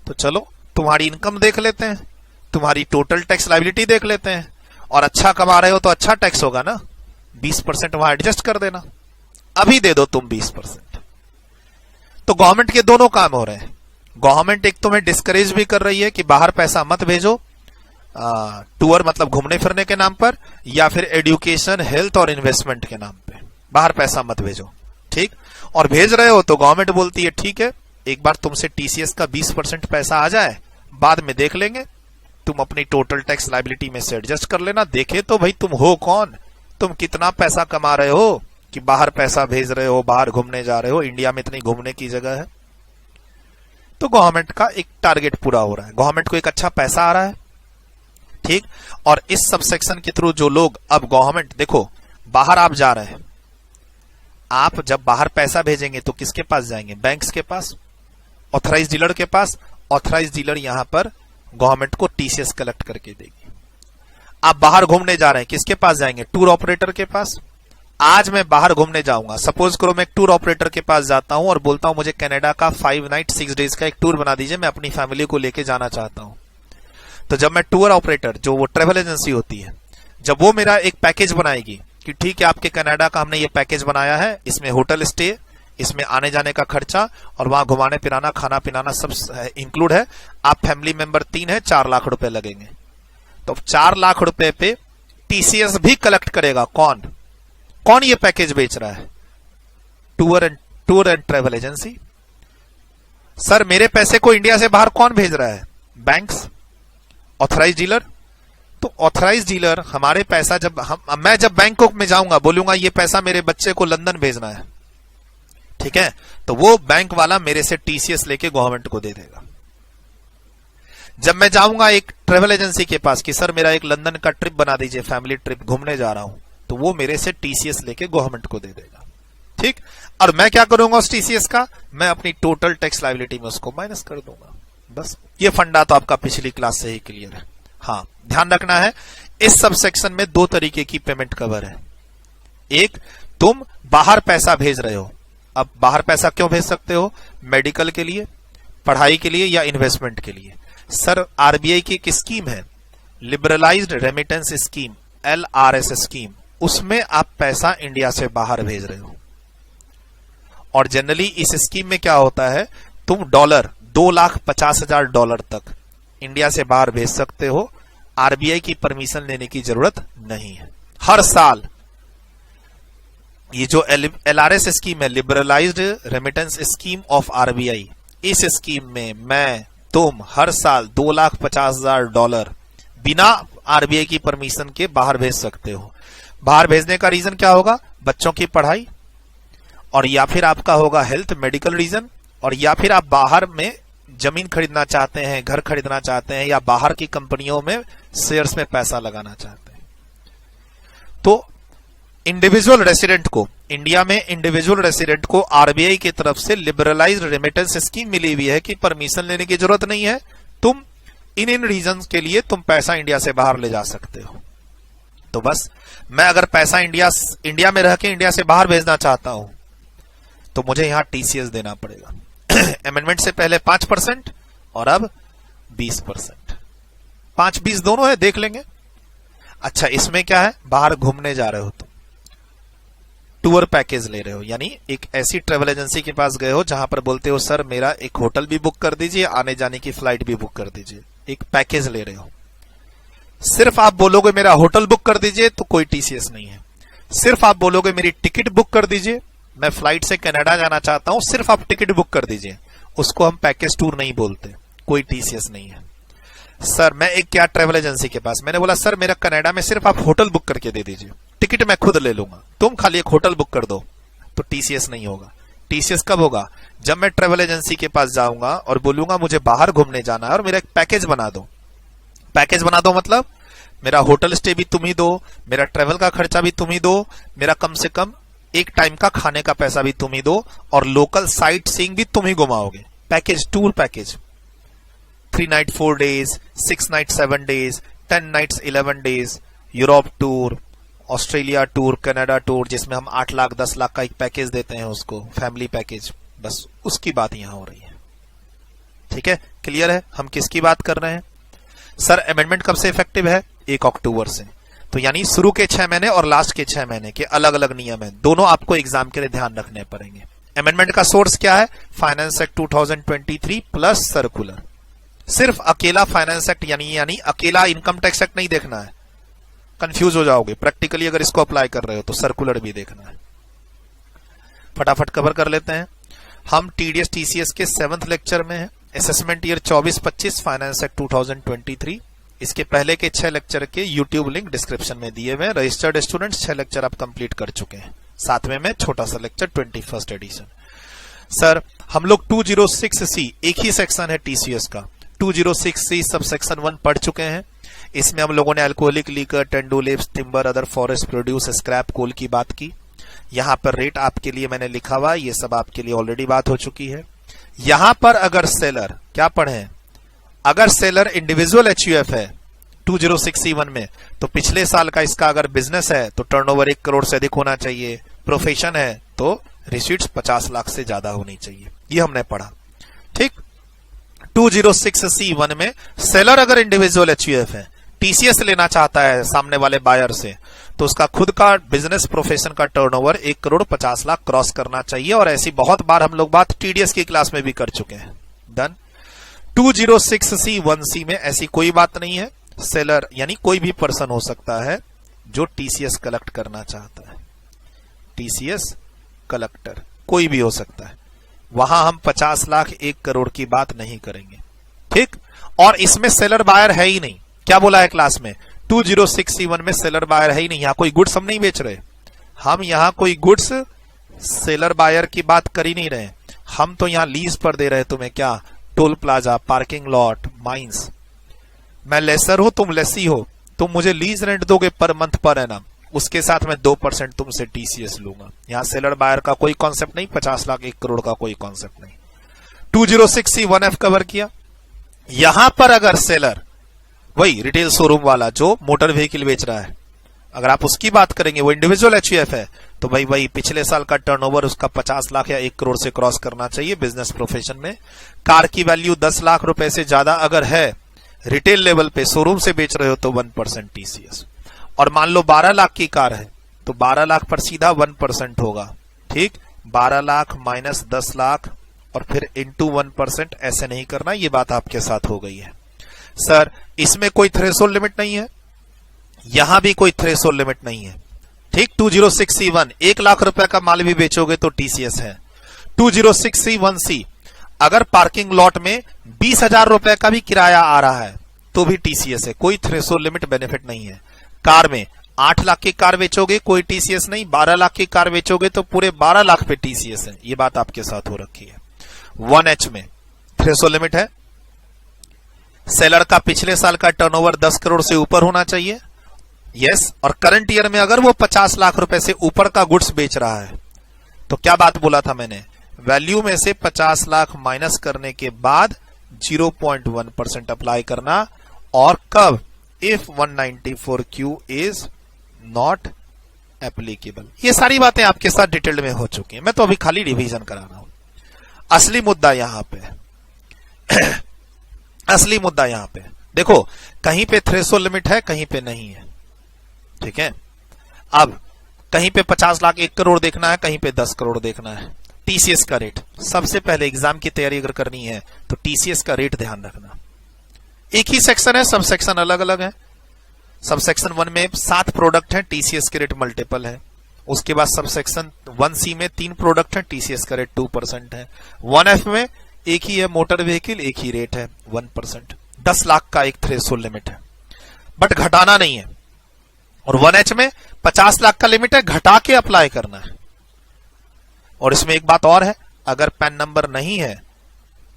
तो चलो तुम्हारी इनकम देख लेते हैं, तुम्हारी टोटल टैक्स लायबिलिटी देख लेते हैं, और अच्छा कमा रहे हो तो अच्छा टैक्स होगा ना, 20% वहां एडजस्ट कर देना, अभी दे दो तुम 20%। तो गवर्नमेंट के दोनों काम हो रहे हैं, गवर्नमेंट एक तुम्हें डिस्करेज भी कर रही है कि बाहर पैसा मत भेजो, टूर मतलब घूमने फिरने के नाम पर, या फिर एजुकेशन हेल्थ और इन्वेस्टमेंट के नाम पे बाहर पैसा मत भेजो, ठीक। और भेज रहे हो तो गवर्नमेंट बोलती है ठीक है, एक बार तुमसे टीसीएस का 20% पैसा आ जाए, बाद में देख लेंगे, तुम अपनी टोटल टैक्स लायबिलिटी में से एडजस्ट कर लेना। देखे तो भाई तुम हो कौन, तुम कितना पैसा कमा रहे हो कि बाहर पैसा भेज रहे हो, बाहर घूमने जा रहे हो, इंडिया में इतनी घूमने की जगह है। तो गवर्नमेंट का एक टारगेट पूरा हो रहा है, गवर्नमेंट को एक अच्छा पैसा आ रहा है, ठीक। और इस सबसेक्शन के थ्रू जो लोग, अब गवर्नमेंट देखो बाहर आप जा रहे हैं, आप जब बाहर पैसा भेजेंगे तो किसके पास जाएंगे? बैंक्स के पास, ऑथराइज डीलर के पास। ऑथराइज डीलर यहां पर गवर्नमेंट को टीसीएस कलेक्ट करके देगी। आप बाहर घूमने जा रहे हैं, किसके पास जाएंगे? टूर ऑपरेटर के पास। आज मैं बाहर घूमने जाऊंगा, सपोज करो मैं एक टूर ऑपरेटर के पास जाता हूं और बोलता हूं मुझे कनाडा का 5 नाइट 6 डेज का एक टूर बना दीजिए, मैं अपनी फैमिली को लेके जाना चाहता हूं। तो जब मैं टूर ऑपरेटर, जो वो ट्रेवल एजेंसी होती है, जब वो मेरा एक पैकेज बनाएगी कि ठीक है आपके कनाडा का हमने ये पैकेज बनाया है, इसमें होटल स्टे, इसमें आने जाने का खर्चा और वहां घुमाने फिराना खाना पिलाना सब इंक्लूड है, आप फैमिली मेंबर 3 है, 4 लाख रुपए लगेंगे। तो 4 लाख रुपए पे टीसीएस भी कलेक्ट करेगा। कौन कौन ये पैकेज बेच रहा है? Tour and travel agency. Sir मेरे पैसे को इंडिया से बाहर कौन भेज रहा है? Banks, authorise dealer. तो ऑथराइज डीलर हमारे पैसा, जब मैं जब बैंकॉक में जाऊंगा, बोलूंगा ये पैसा मेरे बच्चे को लंदन भेजना है, ठीक है, तो वो बैंक वाला मेरे से टीसीएस लेके गवर्नमेंट को दे देगा। जब मैं जाऊंगा एक ट्रेवल एजेंसी के पास कि सर मेरा एक लंदन का ट्रिप बना दीजिए, फैमिली ट्रिप घूमने जा रहा हूं, तो वो मेरे से टीसीएस लेके गवर्नमेंट को दे देगा, ठीक। और मैं क्या करूंगा उस टीसीएस का? मैं अपनी टोटल टैक्स लायबिलिटी में उसको माइनस कर दूंगा। बस ये फंडा तो आपका पिछली क्लास से ही क्लियर है। हाँ, ध्यान रखना है इस सबसेक्शन में 2 तरीके की पेमेंट कवर है। एक, तुम बाहर पैसा भेज रहे हो। अब बाहर पैसा क्यों भेज सकते हो? मेडिकल के लिए, पढ़ाई के लिए या इन्वेस्टमेंट के लिए। सर आरबीआई की एक स्कीम है, liberalised remittance scheme, LRS scheme, उसमें आप पैसा इंडिया से बाहर भेज रहे हो। और जनरली इस स्कीम में क्या होता है, तुम डॉलर $2,50,000 तक इंडिया से बाहर भेज सकते हो, आरबीआई की परमिशन लेने की जरूरत नहीं है। हर साल ये जो LRS स्कीम है, liberalised remittance scheme of RBI, इस स्कीम में मैं तुम हर साल $2,50,000 बिना आरबीआई की परमिशन के बाहर भेज सकते हो। बाहर भेजने का रीजन क्या होगा? बच्चों की पढ़ाई, और या फिर आपका होगा हेल्थ मेडिकल रीजन, और या फिर आप बाहर में जमीन खरीदना चाहते हैं, घर खरीदना चाहते हैं, या बाहर की कंपनियों में शेयर्स में पैसा लगाना चाहते हैं। तो इंडिविजुअल रेसिडेंट को, इंडिया में इंडिविजुअल रेसिडेंट को आरबीआई की तरफ से लिबरलाइज्ड रेमिटेंस स्कीम मिली हुई है कि परमिशन लेने की जरूरत नहीं है, तुम इन रीजंस के लिए तुम पैसा इंडिया से बाहर ले जा सकते हो। तो बस मैं अगर पैसा इंडिया में रह के इंडिया से बाहर भेजना चाहता हूं तो मुझे यहां टीसीएस देना पड़ेगा। अमेंडमेंट से पहले 5% और अब 20%, 5-20 दोनों है, देख लेंगे। अच्छा, इसमें क्या है? बाहर घूमने जा रहे हो, तुम टूर पैकेज ले रहे हो, यानी एक ऐसी ट्रेवल एजेंसी के पास गए हो जहां पर बोलते हो सर मेरा एक होटल भी बुक कर दीजिए, आने जाने की फ्लाइट भी बुक कर दीजिए, एक पैकेज ले रहे हो। सिर्फ आप बोलोगे मेरा होटल बुक कर दीजिए तो कोई टीसीएस नहीं है। सिर्फ आप बोलोगे मेरी टिकट बुक कर दीजिए, मैं फ्लाइट से कनाडा जाना चाहता हूं, सिर्फ आप टिकट बुक कर दीजिए, उसको हम पैकेज टूर नहीं बोलते, कोई टीसीएस नहीं है। सर मैं एक क्या ट्रेवल एजेंसी के पास, मैंने बोला सर मेरा कनाडा में सिर्फ आप होटल बुक करके दे दीजिए, टिकट मैं खुद ले लूंगा, तुम खाली एक होटल बुक कर दो, तो टीसीएस नहीं होगा। टीसीएस कब होगा? जब मैं ट्रेवल एजेंसी के पास जाऊंगा और बोलूंगा मुझे बाहर घूमने जाना है और मेरा एक पैकेज बना दो। पैकेज बना दो मतलब मेरा होटल स्टे भी तुम ही दो, मेरा ट्रेवल का खर्चा भी तुम ही दो, मेरा कम से कम एक टाइम का खाने का पैसा भी तुम ही दो, और लोकल साइट सीइंग भी तुम ही घुमाओगे। Package, tour package, 3 night 4 days, 6 night 7 days, 10 nights 11 days, Europe tour, Australia tour, Canada tour, जिसमें हम 8 लाख 10 लाख का एक पैकेज देते हैं उसको, फैमिली पैकेज, बस उसकी बात यहां हो रही है। ठीक है, क्लियर है हम किसकी बात कर रहे हैं? सर अमेंडमेंट कब से इफेक्टिव है? 1 अक्टूबर से। तो यानी शुरू के 6 महीने और लास्ट के 6 महीने के अलग अलग नियम है, दोनों आपको एग्जाम के लिए ध्यान रखने पड़ेंगे। अमेंडमेंट का सोर्स क्या है? Finance act 2023 plus circular. सिर्फ अकेला फाइनेंस एक्ट यानी अकेला इनकम टैक्स एक्ट नहीं देखना है, कंफ्यूज हो जाओगे। प्रैक्टिकली अगर इसको अप्लाई कर रहे हो तो सर्कुलर भी देखना है। फटाफट कवर कर लेते हैं। हम टीडीएस टीसीएस के 7th लेक्चर में है, असेसमेंट ईयर 24-25, फाइनेंस एक्ट 2023। इसके पहले के 6 लेक्चर के यूट्यूब लिंक डिस्क्रिप्शन में दिए हुए हैं। रजिस्टर्ड स्टूडेंट्स 6 लेक्चर आप कंप्लीट कर चुके हैं, साथ में छोटा सा लेक्चर 21st एडिशन। सर हम लोग 206C एक ही सेक्शन है टीसीएस का, 206C सब सेक्शन 1 पढ़ चुके हैं। इसमें हम लोगों ने अल्कोहलिक लीकर, टेंडोलिप्स, timber, other forest produce, scrap coal की बात की। यहां पर रेट आपके लिए मैंने लिखा हुआ, ये सब आपके लिए ऑलरेडी बात हो चुकी है। यहां पर अगर सेलर, क्या पढ़े, अगर सेलर इंडिविजुअल एचयूएफ है 206C1 में, तो पिछले साल का इसका अगर बिजनेस है तो टर्नओवर 1 करोड़ से अधिक होना चाहिए। प्रोफेशन है तो रिसीट्स 50 लाख से ज्यादा होनी चाहिए, ये हमने पढ़ा। ठीक, 206C1 में सेलर अगर इंडिविजुअल एचयूएफ है, टीसीएस लेना चाहता है सामने वाले बायर से, तो उसका खुद का बिजनेस प्रोफेशन का टर्नओवर 1 करोड़ 50 लाख क्रॉस करना चाहिए। और ऐसी बहुत बार हम लोग बात टीडीएस की क्लास में भी कर चुके हैं। डन। 206C1C में ऐसी कोई बात नहीं है। सेलर यानी कोई भी पर्सन हो सकता है जो टीसीएस कलेक्ट करना चाहता है, टीसीएस कलेक्टर कोई भी हो सकता है। वहां हम 50 लाख 1 करोड़ की बात नहीं करेंगे। ठीक, और इसमें सेलर बायर है ही नहीं। क्या बोला है क्लास में, 206C1 में सेलर बायर है ही नहीं। यहां कोई गुड्स हम नहीं बेच रहे, हम यहां कोई गुड्स सेलर बायर की बात कर ही नहीं रहे। हम तो यहां लीज पर दे रहे तुम्हें, क्या, toll plaza, parking lot, mines. मैं लेसर हो, तुम लेसी हो, तुम मुझे लीज रेंट दोगे पर मंथ पर एनम, उसके साथ मैं 2% तुमसे टीसीएस लूंगा। यहां सेलर बायर का कोई कॉन्सेप्ट नहीं, 50 लाख 1 करोड़ का कोई कॉन्सेप्ट नहीं। 206C1F कवर किया। यहां पर अगर सेलर वही रिटेल शोरूम वाला जो मोटर व्हीकल बेच रहा है, अगर आप उसकी बात करेंगे, वो इंडिविजुअल एचयूएफ है, तो भाई वही पिछले साल का टर्नओवर उसका 50 लाख या 1 करोड़ से क्रॉस करना चाहिए बिजनेस प्रोफेशन में। कार की वैल्यू 10 लाख रुपए से ज्यादा अगर है, रिटेल लेवल पे शोरूम से बेच रहे हो, तो 1% टीसीएस। और मान लो 12 लाख की कार है, तो 12 लाख पर सीधा 1% होगा। ठीक, 12 लाख माइनस 10 लाख और फिर इंटू 1%, ऐसे नहीं करना, ये बात आपके साथ हो गई है। सर इसमें कोई थ्रेशोल्ड लिमिट नहीं है, यहां भी कोई थ्रेशोल्ड लिमिट नहीं है। ठीक, 206C1 1 लाख रुपए का माल भी बेचोगे तो टीसीएस है। 206C1C अगर पार्किंग लॉट में 20,000 रुपए का भी किराया आ रहा है तो भी टीसीएस है, कोई थ्रेशोल्ड लिमिट बेनिफिट नहीं है। कार में 8 लाख की कार बेचोगे कोई टीसीएस नहीं, 12 लाख की कार बेचोगे तो पूरे 12 लाख पे टीसीएस है, ये बात आपके साथ हो रखी है। 1H में थ्रेशोल्ड लिमिट है, सेलर का पिछले साल का टर्नओवर 10 करोड़ से ऊपर होना चाहिए, यस। और करंट ईयर में अगर वो 50 लाख रुपए से ऊपर का गुड्स बेच रहा है, तो क्या बात बोला था मैंने, वैल्यू में से 50 लाख माइनस करने के बाद 0.1% अप्लाई करना। और कब, if 194Q is not applicable. ये सारी बातें आपके साथ डिटेल्ड में हो चुकी हैं, मैं तो अभी खाली रिवीजन करा रहा हूं। असली मुद्दा यहां पे असली मुद्दा यहां पे देखो, कहीं पे थ्रेशोल्ड लिमिट है, कहीं पे नहीं है। ठीक है, अब कहीं पे 50 लाख 1 करोड़ देखना है, कहीं पे 10 करोड़ देखना है। टीसीएस का रेट, सबसे पहले एग्जाम की तैयारी अगर करनी है तो टीसीएस का रेट ध्यान रखना। एक ही सेक्शन है, सब सेक्शन अलग अलग है। सब सेक्शन 1 में 7 प्रोडक्ट है, टीसीएस के रेट मल्टीपल है। उसके बाद सब सेक्शन 1C में 3 प्रोडक्ट है, टीसीएस का रेट 2% है। 1F में एक ही है, मोटर व्हीकल, एक ही रेट है 1%। 10 लाख का एक थ्रेशोल्ड लिमिट है, बट घटाना नहीं है। और 1H में 50 लाख का लिमिट है, घटा के अप्लाई करना है। और इसमें एक बात और है, अगर पैन नंबर नहीं है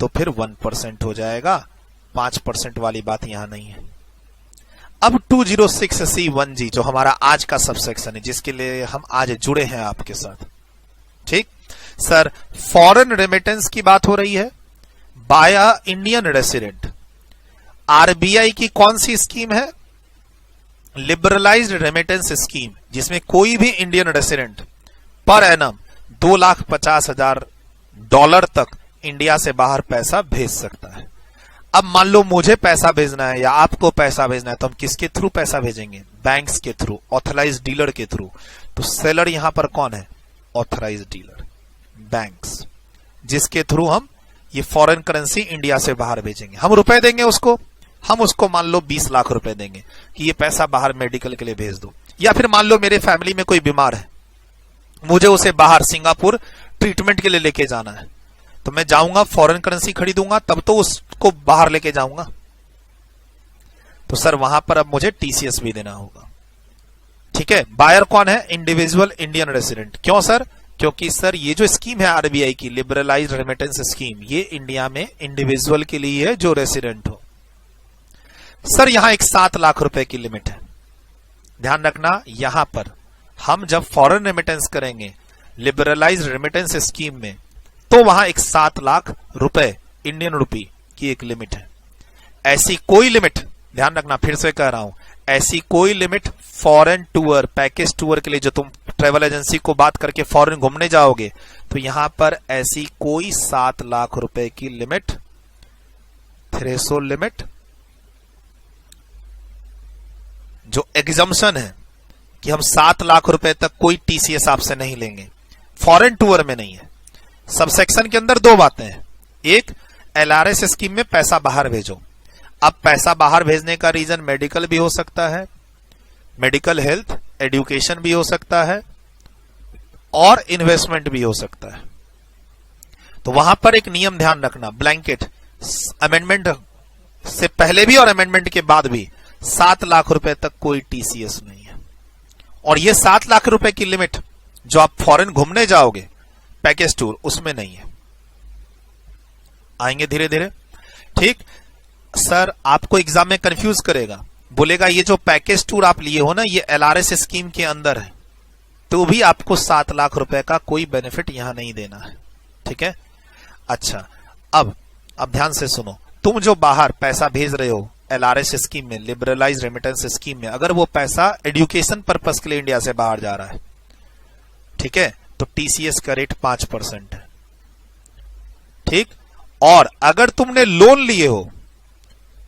तो फिर 1% हो जाएगा, 5% वाली बात यहां नहीं है। अब 206C1G जो हमारा आज का सबसेक्शन है, जिसके लिए हम आज जुड़े हैं आपके साथ। ठीक सर, फॉरेन रेमिटेंस की बात हो रही है by a Indian resident. RBI की कौन सी स्कीम है, लिबरलाइज्ड रेमिटेंस स्कीम, जिसमें कोई भी इंडियन रेसिडेंट पर एनम $2,50,000 तक इंडिया से बाहर पैसा भेज सकता है। अब मान लो मुझे पैसा भेजना है या आपको पैसा भेजना है, तो हम किसके थ्रू पैसा भेजेंगे, बैंक्स के थ्रू, ऑथराइज्ड डीलर के थ्रू। तो सेलर यहां पर कौन है, ऑथराइज्ड डीलर, बैंक्स, जिसके थ्रू हम ये फॉरेन करेंसी इंडिया से बाहर भेजेंगे। हम रुपए देंगे उसको, हम उसको मान लो 20 लाख रुपए देंगे कि ये पैसा बाहर मेडिकल के लिए भेज दो। या फिर मान लो मेरे फैमिली में कोई बीमार है, मुझे उसे बाहर सिंगापुर ट्रीटमेंट के लिए लेके जाना है, तो मैं जाऊंगा फॉरेन करेंसी खरीदूंगा, तब तो उसको बाहर लेके जाऊंगा। तो सर वहां पर अब मुझे टीसीएस भी देना होगा। ठीक है, बायर कौन है? Individual Indian resident. क्यों सर? क्योंकि सर ये जो स्कीम है आरबीआई की लिबरलाइज्ड रेमिटेंस स्कीम, ये इंडिया में इंडिविजुअल के लिए है जो रेसिडेंट हो। सर यहां एक 7 लाख रुपए की लिमिट है। ध्यान रखना, यहां पर हम जब फॉरेन रेमिटेंस करेंगे लिबरलाइज्ड रेमिटेंस स्कीम में, तो वहां एक 7 लाख रुपए इंडियन रुपी की एक लिमिट है। ऐसी कोई लिमिट, ध्यान रखना फिर से कह रहा हूं, ऐसी कोई limit foreign tour, package tour के लिए जो तुम ट्रेवल एजेंसी को बात करके फॉरेन घूमने जाओगे, तो यहां पर ऐसी कोई 7 लाख रुपए की लिमिट, थ्रेशोल्ड लिमिट, जो एग्जम्पशन है कि हम 7 लाख रुपए तक कोई टीसीएस आपसे नहीं लेंगे, फॉरेन टूर में नहीं है। सबसेक्शन के अंदर 2 बातें हैं। एक, एलआरएस स्कीम में पैसा बाहर भेजो। अब पैसा बाहर भेजने का रीजन मेडिकल भी हो सकता है, मेडिकल, हेल्थ, एजुकेशन भी हो सकता है, और इन्वेस्टमेंट भी हो सकता है। तो वहां पर एक नियम ध्यान रखना, ब्लैंकेट अमेंडमेंट से पहले भी और अमेंडमेंट के बाद भी 7 लाख रुपए तक कोई टीसीएस नहीं है। और ये 7 लाख रुपए की लिमिट जो आप फॉरेन घूमने जाओगे पैकेज टूर, उसमें नहीं है। आएंगे धीरे धीरे। ठीक सर, आपको एग्जाम में कंफ्यूज करेगा, बोलेगा ये जो पैकेज टूर आप लिए हो ना, ये एलआरएस स्कीम के अंदर है, तो भी आपको 7 लाख रुपए का कोई बेनिफिट यहां नहीं देना है। ठीक है, अच्छा अब ध्यान से सुनो, तुम जो बाहर पैसा भेज रहे हो एलआरएस स्कीम में, लिबरलाइज्ड रेमिटेंस स्कीम में, अगर वो पैसा एजुकेशन पर्पस के लिए इंडिया से बाहर जा रहा है, ठीक है, तो टीसीएस का रेट 5% है। ठीक, और अगर तुमने लोन लिए हो,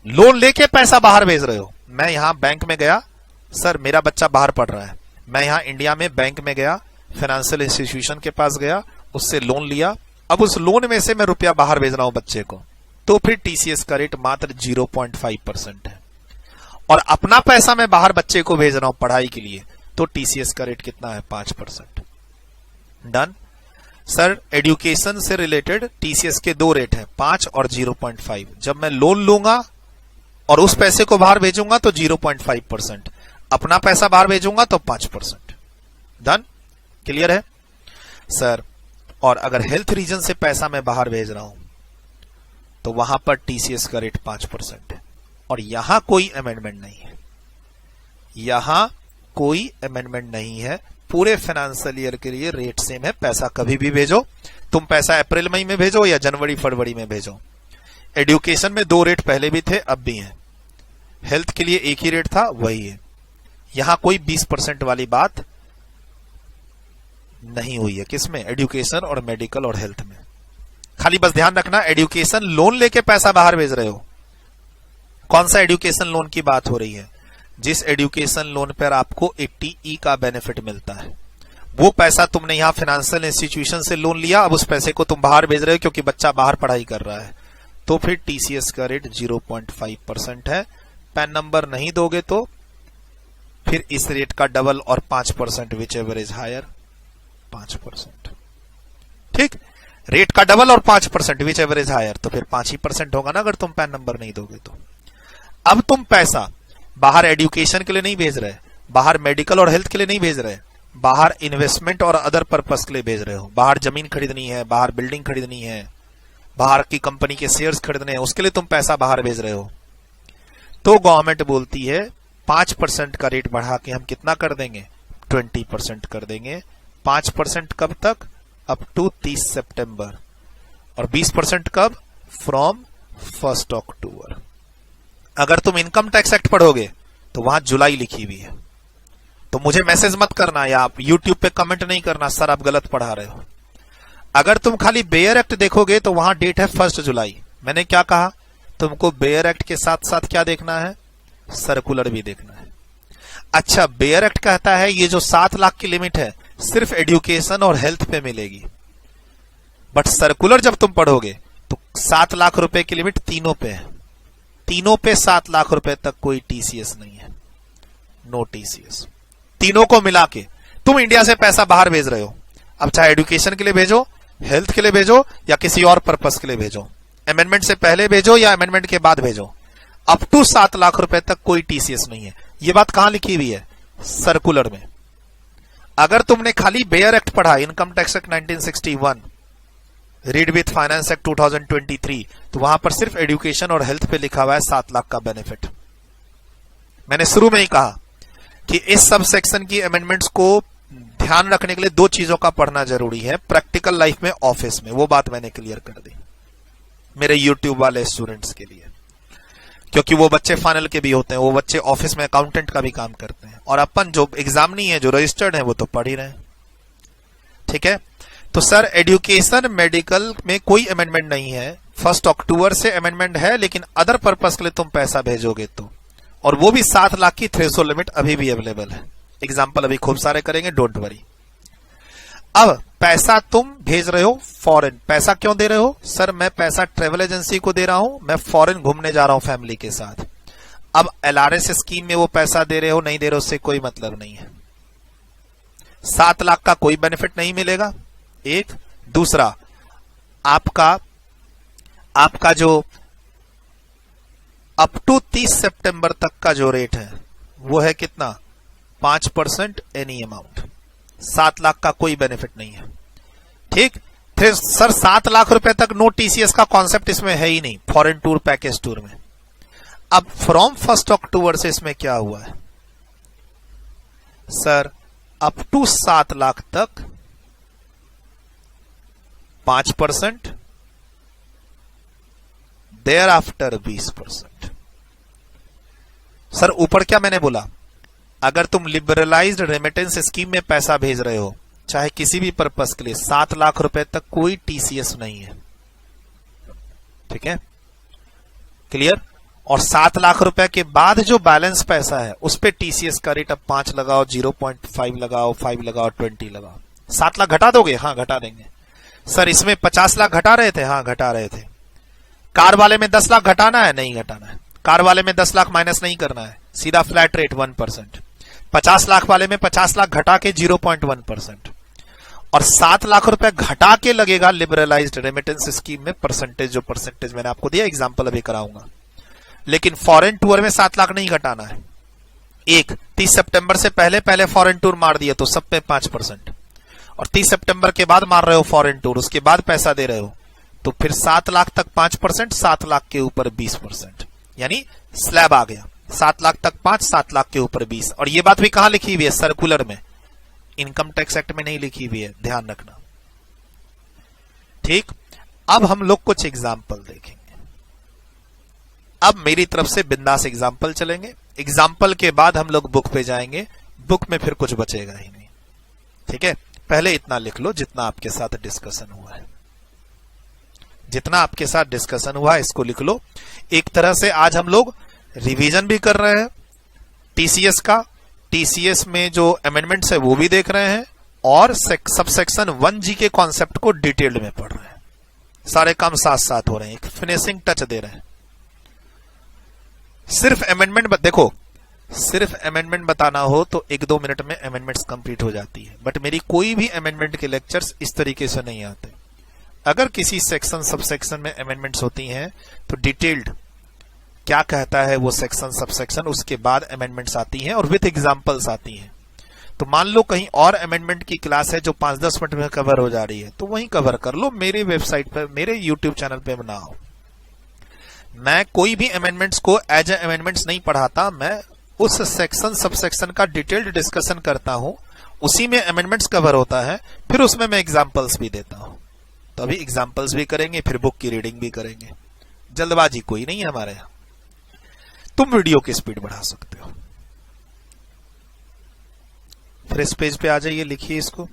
लोन लेके पैसा बाहर भेज रहे हो, मैं यहां बैंक में गया, सर मेरा बच्चा बाहर पढ़ रहा है, मैं यहां इंडिया में बैंक में गया, फाइनेंशियल इंस्टीट्यूशन के पास गया, उससे लोन लिया, अब उस लोन में से मैं रुपया बाहर भेज रहा हूं बच्चे को, तो फिर टीसीएस का रेट मात्र 0.5% है। और अपना पैसा मैं बाहर बच्चे को भेज रहा हूं पढ़ाई के लिए, तो टीसीएस का रेट कितना है? 5%। डन। सर एजुकेशन से रिलेटेड टीसीएस के 2 रेट हैं, 5 और 0.5। जब मैं लोन लूंगा और उस पैसे को बाहर भेजूंगा तो 0.5%, अपना पैसा बाहर भेजूंगा तो 5%। डन, क्लियर है सर? और अगर हेल्थ रीजन से पैसा मैं बाहर भेज रहा हूं तो वहां पर टीसीएस का रेट 5% है। और यहां कोई अमेंडमेंट नहीं है, यहां कोई अमेंडमेंट नहीं है, पूरे फाइनेंशियल ईयर के लिए रेट सेम है। पैसा कभी भी भेजो, तुम पैसा अप्रैल मई में भेजो या जनवरी फरवरी में भेजो। एजुकेशन में 2 रेट पहले भी थे, अब भी हैं। हेल्थ के लिए एक ही रेट था, वही है। यहां कोई 20% वाली बात नहीं हुई है। किसमें? एजुकेशन और मेडिकल और हेल्थ में। खाली बस ध्यान रखना, एजुकेशन लोन लेके पैसा बाहर भेज रहे हो, कौन सा एजुकेशन लोन की बात हो रही है? जिस एजुकेशन लोन पर आपको 80E का बेनिफिट मिलता है, वो पैसा तुमने यहां फाइनेंशियल इंस्टीट्यूशन से लोन लिया, अब उस पैसे को तुम बाहर भेज रहे हो क्योंकि बच्चा बाहर पढ़ाई कर रहा है, तो फिर टीसीएस का रेट 0.5% है। पैन नंबर नहीं दोगे तो फिर इस रेट का डबल और 5%, विच एवर इज हायर, 5%। ठीक, रेट का डबल और 5%, विच एवर इज हायर, तो फिर 5% होगा ना अगर तुम पैन नंबर नहीं दोगे तो। अब तुम पैसा बाहर एजुकेशन के लिए नहीं भेज रहे, बाहर मेडिकल और हेल्थ के लिए नहीं भेज रहे, बाहर इन्वेस्टमेंट और अदर पर्पस के लिए भेज रहे हो, बाहर जमीन खरीदनी है, बाहर बिल्डिंग खरीदनी है, बाहर की कंपनी के शेयर्स खरीदने हैं, उसके लिए तुम पैसा बाहर भेज रहे हो, तो गवर्नमेंट बोलती है 5% का रेट बढ़ा के हम कितना कर देंगे? 20% कर देंगे। 5% कब तक? अप टू 30 सितंबर। और 20% कब? फ्रॉम 1 अक्टूबर। अगर तुम इनकम टैक्स एक्ट पढ़ोगे तो वहां जुलाई लिखी हुई है, तो मुझे मैसेज मत करना या आप यूट्यूब पे कमेंट नहीं करना सर आप गलत पढ़ा रहे हो। अगर तुम खाली बेयर एक्ट देखोगे तो वहां डेट है 1 जुलाई। मैंने क्या कहा? तुमको बेयर एक्ट के साथ साथ क्या देखना है? सर्कुलर भी देखना है। अच्छा, बेयर एक्ट कहता है ये जो 7 लाख की लिमिट है सिर्फ एजुकेशन और हेल्थ पे मिलेगी, बट सर्कुलर जब तुम पढ़ोगे तो 7 लाख रुपए की लिमिट तीनों पे है, तीनों पे 7 लाख रुपए तक कोई टीसीएस नहीं है, नो टीसीएस। तीनों को मिला के तुम इंडिया से पैसा बाहर भेज रहे हो, अब चाहे एजुकेशन के लिए भेजो, हेल्थ के लिए भेजो या किसी और पर्पस के लिए भेजो, अमेंडमेंट से पहले भेजो या अमेंडमेंट के बाद भेजो, अप टू 7 लाख रुपए तक कोई टीसीएस नहीं है। ये बात कहां लिखी हुई है? सर्कुलर में। अगर तुमने खाली बेयर एक्ट पढ़ा, income tax act 1961, read with finance act 2023, तो वहां पर सिर्फ एजुकेशन और हेल्थ पे लिखा हुआ है 7 लाख का बेनिफिट। मैंने शुरू में ही कहा कि इस सब सेक्शन की अमेंडमेंट्स को ध्यान रखने के लिए 2 चीजों का पढ़ना जरूरी है, प्रैक्टिकल लाइफ में, ऑफिस में। वो बात मैंने क्लियर कर दी मेरे यूट्यूब वाले स्टूडेंट्स के लिए, क्योंकि वो बच्चे फाइनल के भी होते हैं, वो बच्चे ऑफिस में अकाउंटेंट का भी काम करते हैं, और अपन जो एग्जाम नहीं है, जो रजिस्टर्ड है, वो तो पढ़ ही रहे हैं। ठीक है, तो सर एजुकेशन मेडिकल में कोई अमेंडमेंट नहीं है, 1 अक्टूबर से अमेंडमेंट है, लेकिन अदर पर्पस के लिए तुम पैसा भेजोगे तो, और वो भी 7 लाख की थ्रेशोल्ड लिमिट अभी भी अवेलेबल है। एग्जाम्पल अभी खूब सारे करेंगे, डोंट वरी। अब पैसा तुम भेज रहे हो फॉरेन, पैसा क्यों दे रहे हो? सर मैं पैसा ट्रेवल एजेंसी को दे रहा हूं, मैं फॉरेन घूमने जा रहा हूं फैमिली के साथ। अब एलआरएस स्कीम में वो पैसा दे रहे हो नहीं दे रहे हो, उससे कोई मतलब नहीं है। 7 लाख का कोई बेनिफिट नहीं मिलेगा, एक। दूसरा, आपका जो अप टू 30 सितंबर तक का जो रेट है वो है कितना? 5% एनी अमाउंट। 7 लाख का कोई बेनिफिट नहीं है। ठीक, फिर सर 7 लाख रुपए तक नो टीसीएस का कॉन्सेप्ट इसमें है ही नहीं, फॉरेन टूर पैकेज टूर में। अब फ्रॉम 1 अक्टूबर से इसमें क्या हुआ है? सर अप टू 7 लाख तक 5%, देयर आफ्टर 20%। सर ऊपर क्या मैंने बोला? अगर तुम लिबरलाइज्ड रेमिटेंस स्कीम में पैसा भेज रहे हो, चाहे किसी भी पर्पस के लिए, 7 लाख रुपए तक कोई टीसीएस नहीं है। ठीक है, क्लियर? और 7 लाख रुपए के बाद जो बैलेंस पैसा है उस पे टीसीएस का रेट अब 5 लगाओ, 0.5 लगाओ, 5 लगाओ, 20 लगाओ। 7 लाख घटा दोगे? हाँ घटा देंगे। सर इसमें 50 लाख घटा रहे थे? हाँ घटा रहे थे। कार वाले में 10 लाख घटाना है? नहीं घटाना है। कार वाले में 10 लाख माइनस नहीं करना है, सीधा फ्लैट रेट 1%। 50 लाख वाले में 50 लाख घटा के 0.1%, और 7 लाख रुपए घटा के लगेगा लिबरलाइज्ड रेमिटेंस स्कीम में परसेंटेज, जो परसेंटेज मैंने आपको दिया, एग्जांपल अभी कराऊंगा। लेकिन फॉरेन टूर में 7 लाख नहीं घटाना है। एक, 30 सितंबर से पहले फॉरेन टूर मार दिए तो सब पे 5%, और 30 सितंबर के बाद मार रहे हो फॉरेन टूर, उसके बाद पैसा दे रहे हो, तो फिर 7 लाख तक 5%, 7 लाख के ऊपर 20%, यानी स्लैब आ गया। 7 लाख तक 5, 7 लाख के ऊपर 20। और ये बात भी कहां लिखी हुई है? सर्कुलर में, इनकम टैक्स एक्ट में नहीं लिखी हुई है, ध्यान रखना। ठीक, अब हम लोग कुछ एग्जाम्पल देखेंगे। अब मेरी तरफ से बिंदास एग्जाम्पल चलेंगे, एग्जाम्पल के बाद हम लोग बुक पे जाएंगे, बुक में फिर कुछ बचेगा ही नहीं। ठीक है, पहले इतना लिख लो जितना आपके साथ डिस्कशन हुआ है, जितना आपके साथ डिस्कशन हुआ है इसको लिख लो। एक तरह से आज हम लोग रिवीजन भी कर रहे हैं टीसीएस का, टीसीएस में जो अमेंडमेंट्स है वो भी देख रहे हैं, और सबसेक्शन 1G के कॉन्सेप्ट को डिटेल्ड में पढ़ रहे हैं। सारे काम साथ साथ हो रहे हैं, एक फिनिशिंग टच दे रहे हैं। सिर्फ अमेंडमेंट देखो, सिर्फ अमेंडमेंट बताना हो तो 1-2 मिनट में अमेंडमेंट्स कंप्लीट हो जाती है, बट मेरी कोई भी अमेंडमेंट के लेक्चर्स इस तरीके से नहीं आते। अगर किसी सेक्शन सबसेक्शन में अमेंडमेंट्स होती हैं तो डिटेल्ड क्या कहता है वो सेक्शन सबसेक्शन, उसके बाद अमेंडमेंट्स आती हैं और विथ एग्जांपल्स आती हैं। तो मान लो कहीं और अमेंडमेंट की क्लास है जो 5-10 मिनट में कवर हो जा रही है, तो वहीं कवर कर लो, मेरे वेबसाइट पर, मेरे यूट्यूब चैनल पे ना आओ। मैं कोई भी अमेंडमेंट्स को एज ए अमेंडमेंट्स नहीं पढ़ाता, मैं उस सेक्शन सबसेक्शन का डिटेल्ड डिस्कशन करता हूं, उसी में अमेंडमेंट्स कवर होता है, फिर उसमें मैं एग्जांपल्स भी देता हूं। तो अभी एग्जांपल्स भी करेंगे, फिर बुक की रीडिंग भी करेंगे। जल्दबाजी कोई नहीं है हमारे यहां। तुम वीडियो की स्पीड बढ़ा सकते हो। फिर इस पेज पे आ जाइए, लिखिए इसको,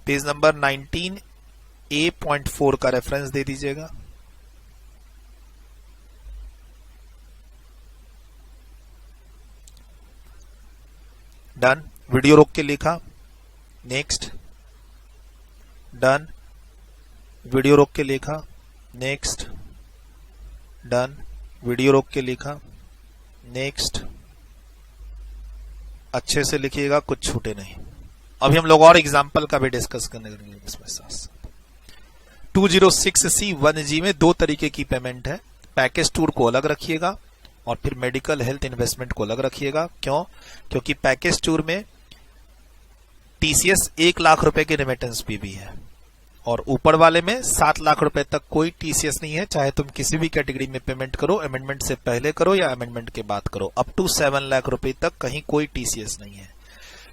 पेज नंबर 19A.4 का रेफरेंस दे दीजिएगा। डन, वीडियो रोक के लिखा, नेक्स्ट, डन, वीडियो रोक के लिखा, नेक्स्ट, डन, वीडियो रोक के लिखा, नेक्स्ट। अच्छे से लिखिएगा, कुछ छूटे नहीं। अभी हम लोग और एग्जाम्पल का भी डिस्कस करने लगेंगे इसमें साथ साथ। 206C1G में दो तरीके की पेमेंट है। पैकेज टूर को अलग रखिएगा और फिर मेडिकल हेल्थ इन्वेस्टमेंट को अलग रखिएगा। क्यों? क्योंकि पैकेज टूर में टीसीएस 1 लाख रुपए की रेमिटेंस भी है और ऊपर वाले में 7 लाख रुपए तक कोई टीसीएस नहीं है, चाहे तुम किसी भी कैटेगरी में पेमेंट करो, अमेंडमेंट से पहले करो या अमेंडमेंट के बाद करो। अप टू 7 लाख रुपए तक कहीं कोई टीसीएस नहीं है।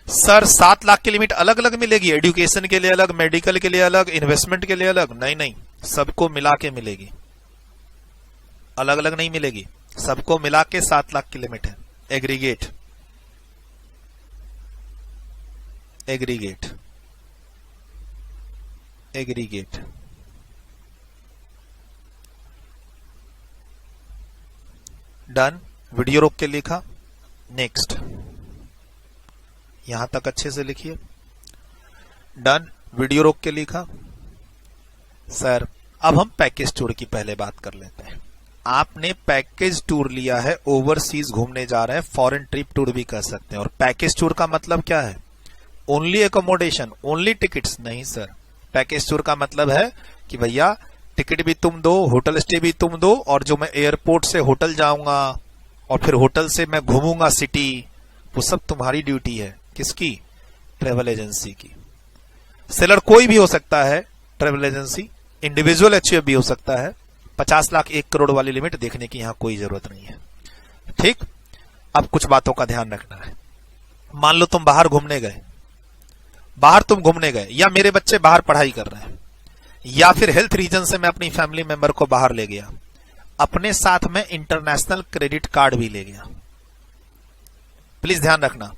सर 7 लाख की लिमिट अलग अलग मिलेगी, एजुकेशन के लिए अलग, मेडिकल के लिए अलग, इन्वेस्टमेंट के लिए अलग? नहीं नहीं, सबको मिला के मिलेगी, अलग अलग नहीं मिलेगी, सबको मिला के 7 लाख की लिमिट है। Aggregate aggregate aggregate done. Video रोक के लिखा। नेक्स्ट, यहां तक अच्छे से लिखिए। डन, वीडियो रोक के लिखा। सर अब हम पैकेज टूर की पहले बात कर लेते हैं। आपने पैकेज टूर लिया है, ओवरसीज घूमने जा रहे हैं, फॉरेन ट्रिप टूर भी कर सकते हैं। और पैकेज टूर का मतलब क्या है? Only accommodation, only tickets? नहीं सर, पैकेज टूर का मतलब है कि भैया टिकट भी तुम दो, होटल स्टे भी तुम दो, और जो मैं एयरपोर्ट से होटल जाऊंगा और फिर होटल से मैं घूमूंगा सिटी, वो सब तुम्हारी ड्यूटी है। किसकी? ट्रेवल एजेंसी की। सेलर कोई भी हो सकता है, ट्रेवल एजेंसी, इंडिविजुअल एचयूएफ भी हो सकता है। 50 लाख 1 करोड़ वाली लिमिट देखने की यहां कोई जरूरत नहीं है। ठीक, अब कुछ बातों का ध्यान रखना है। मान लो तुम बाहर घूमने गए, बाहर तुम घूमने गए, या मेरे बच्चे बाहर पढ़ाई कर रहे हैं, या फिर हेल्थ रीजन से मैं अपनी फैमिली मेंबर को बाहर ले गया, अपने साथ में इंटरनेशनल क्रेडिट कार्ड भी ले गया। प्लीज ध्यान रखना,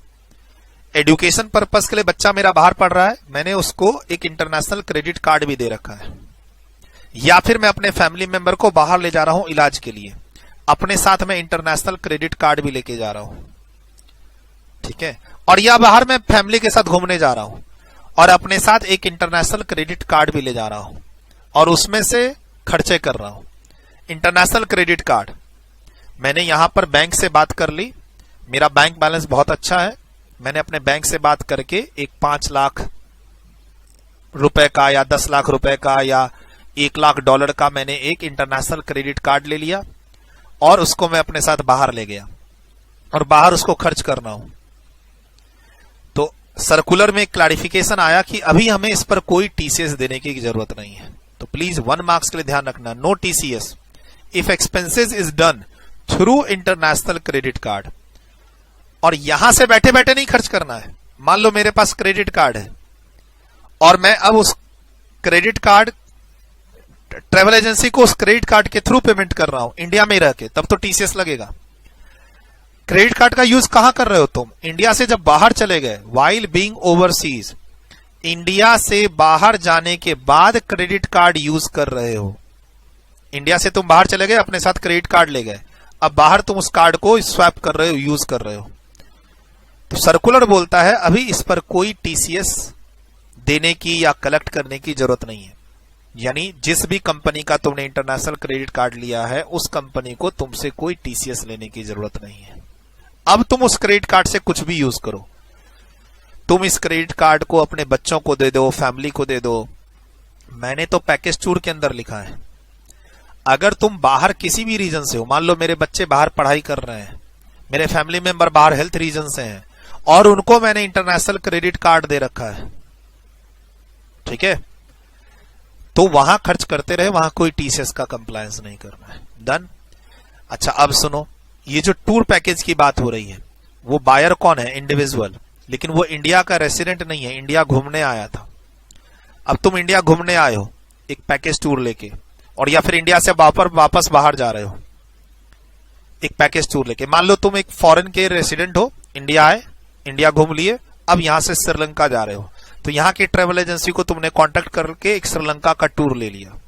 एजुकेशन पर्पस के लिए बच्चा मेरा बाहर पढ़ रहा है, मैंने उसको एक इंटरनेशनल क्रेडिट कार्ड भी दे रखा है। या फिर मैं अपने फैमिली मेंबर को बाहर ले जा रहा हूं इलाज के लिए, अपने साथ में इंटरनेशनल क्रेडिट कार्ड भी लेके जा रहा हूं। ठीक है, और या बाहर मैं फैमिली के साथ घूमने जा रहा हूं और अपने साथ एक इंटरनेशनल क्रेडिट कार्ड भी ले जा रहा हूं और उसमें से खर्चे कर रहा हूं। इंटरनेशनल क्रेडिट कार्ड, मैंने यहां पर बैंक से बात कर ली, मेरा बैंक बैलेंस बहुत अच्छा है, मैंने अपने बैंक से बात करके एक 5 लाख रुपए का या 10 लाख रुपए का या 1 लाख डॉलर का मैंने एक इंटरनेशनल क्रेडिट कार्ड ले लिया और उसको मैं अपने साथ बाहर ले गया और बाहर उसको खर्च करना हूं। तो सर्कुलर में क्लैरिफिकेशन आया कि अभी हमें इस पर कोई टीसीएस देने की जरूरत नहीं है। तो प्लीज 1 मार्क्स के लिए ध्यान रखना, no TCS if expenses is done through international credit card. और यहां से बैठे बैठे नहीं खर्च करना है। मान लो मेरे पास क्रेडिट कार्ड है और मैं अब उस क्रेडिट कार्ड ट्रेवल एजेंसी को उस क्रेडिट कार्ड के थ्रू पेमेंट कर रहा हूं इंडिया में रह के, तब तो टीसीएस लगेगा। क्रेडिट कार्ड का यूज कहां कर रहे हो तुम? इंडिया से जब बाहर चले गए, वाइल बीइंग ओवरसीज, इंडिया से बाहर जाने के बाद क्रेडिट कार्ड यूज कर रहे हो। इंडिया से तुम बाहर चले गए, अपने साथ क्रेडिट कार्ड ले गए, अब बाहर तुम उस कार्ड को स्वैप कर रहे हो, यूज कर रहे हो। तो सर्कुलर बोलता है अभी इस पर कोई टीसीएस देने की या कलेक्ट करने की जरूरत नहीं है। यानी जिस भी कंपनी का तुमने इंटरनेशनल क्रेडिट कार्ड लिया है उस कंपनी को तुमसे कोई टीसीएस लेने की जरूरत नहीं है। अब तुम उस क्रेडिट कार्ड से कुछ भी यूज करो, तुम इस क्रेडिट कार्ड को अपने बच्चों को दे दो, फैमिली को दे दो। मैंने तो पैकेज टूर के अंदर लिखा है, अगर तुम बाहर किसी भी रीजन से हो, मान लो मेरे बच्चे बाहर पढ़ाई कर रहे हैं, मेरे फैमिली मेंबर बाहर हेल्थ रीजन से हैं और उनको मैंने इंटरनेशनल क्रेडिट कार्ड दे रखा है, ठीक है, तो वहां खर्च करते रहे, वहां कोई टीसीएस का कंप्लायंस नहीं करना है। डन। अच्छा अब सुनो, ये जो टूर पैकेज की बात हो रही है वो बायर कौन है? इंडिविजुअल, लेकिन वो इंडिया का रेसिडेंट नहीं है, इंडिया घूमने आया था। अब तुम इंडिया घूमने आए हो एक पैकेज टूर लेके, और या फिर इंडिया से वापस बाहर जा रहे हो एक पैकेज टूर लेके। मान लो तुम एक फॉरेन के रेसिडेंट हो, इंडिया आए, इंडिया घूम लिए, अब यहां से श्रीलंका जा रहे हो, तो यहां की ट्रेवल एजेंसी को तुमने कांटेक्ट करके एक श्रीलंका का टूर ले लिया।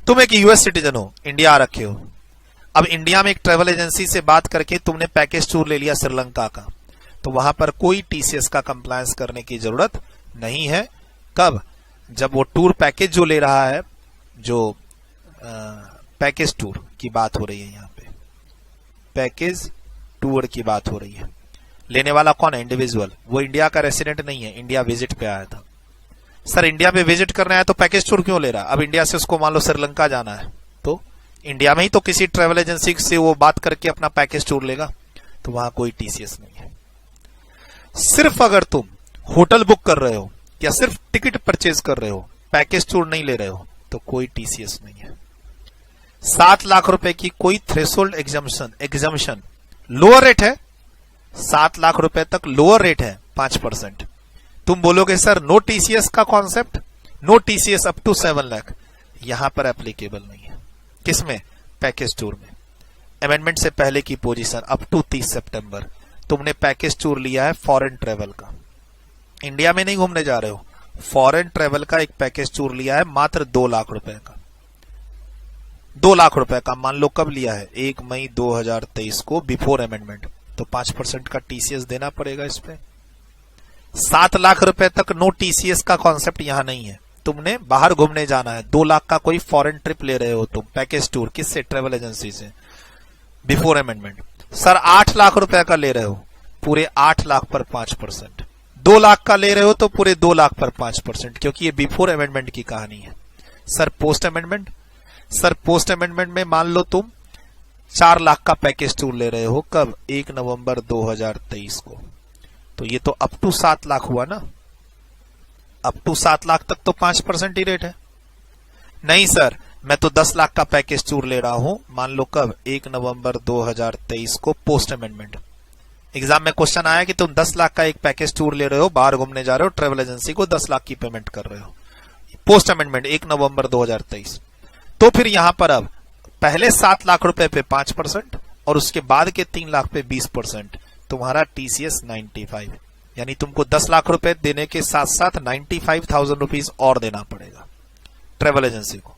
तुम एक यूएस सिटीजन हो, इंडिया आ रखे हो, अब इंडिया में एक ट्रेवल एजेंसी से बात करके तुमने पैकेज टूर ले लिया श्रीलंका का, तो वहां पर कोई टीसीएस का कंप्लायंस करने की जरूरत नहीं है। कब? जब वो टूर पैकेज जो ले रहा है, जो पैकेज टूर की बात हो रही है, यहां पे पैकेज टूर की बात हो रही है, लेने वाला कौन है? इंडिविजुअल, वो इंडिया का रेसिडेंट नहीं है, इंडिया विजिट पे आया था। सर इंडिया में विजिट करना है तो पैकेज टूर क्यों ले रहा है? अब इंडिया से उसको मान लो श्रीलंका जाना है तो इंडिया में ही तो किसी ट्रेवल एजेंसी से वो बात करके अपना पैकेज टूर लेगा, तो वहां कोई टीसीएस नहीं है। सिर्फ अगर तुम होटल बुक कर रहे हो या सिर्फ टिकट परचेज कर रहे हो, पैकेज टूर नहीं ले रहे हो, तो कोई टीसीएस नहीं है। 7 लाख रुपए की कोई थ्रेशोल्ड एग्जम्पशन लोअर रेट है, 7 लाख रुपए तक लोअर रेट है 5%। तुम बोलोगे सर नो टीसीएस का concept, no TCS up to 7 lakh, यहां पर एप्लीकेबल नहीं है। किसमें? पैकेज टूर में। अमेंडमेंट से पहले की पोजीशन अप टू 30 सितंबर तुमने पैकेज टूर लिया है फॉरेन ट्रेवल का, इंडिया में नहीं घूमने जा रहे हो, फॉरेन ट्रेवल का एक पैकेज टूर लिया है मात्र 2 लाख रुपए का। 2 लाख रुपए का मान लो कब लिया है? 1 मई 2023 को, बिफोर अमेंडमेंट, तो 5% का टीसीएस देना पड़ेगा इस पे। 7 लाख रुपए तक नो टीसीएस का कॉन्सेप्ट यहां नहीं है। तुमने बाहर घूमने जाना है, 2 लाख का कोई फॉरेन ट्रिप ले रहे हो तुम पैकेज टूर, किससे? ट्रेवल एजेंसी से, बिफोर अमेंडमेंट। सर 8 लाख रुपए का ले रहे हो, पूरे 8 लाख पर 5%। 2 लाख का ले रहे हो तो पूरे 2 लाख पर 5%, क्योंकि ये बिफोर अमेंडमेंट की कहानी है। Sir post amendment, sir post amendment में मान लो तुम 4 लाख का पैकेज टूर ले रहे हो, कब? 1 नवंबर 2023 को, तो ये तो अप टू 7 लाख हुआ ना, अप टू 7 लाख तक तो 5% ही रेट है। नहीं सर मैं तो 10 लाख का पैकेज टूर ले रहा हूं, मान लो कब? 1 नवंबर 2023 को, पोस्ट अमेंडमेंट। एग्जाम में क्वेश्चन आया कि तुम 10 लाख का एक पैकेज टूर ले रहे हो, बाहर घूमने जा रहे हो, ट्रेवल एजेंसी को 10 लाख की पेमेंट कर रहे हो, पोस्ट अमेंडमेंट 1 नवंबर 2023। तो फिर यहां पर अब पहले 7 लाख रुपए पे 5% और उसके बाद के 3 लाख पे 20%, तुम्हारा टीसीएस 95, यानी तुमको 10 लाख रुपए देने के साथ साथ 95,000 रुपीज और देना पड़ेगा ट्रेवल एजेंसी को।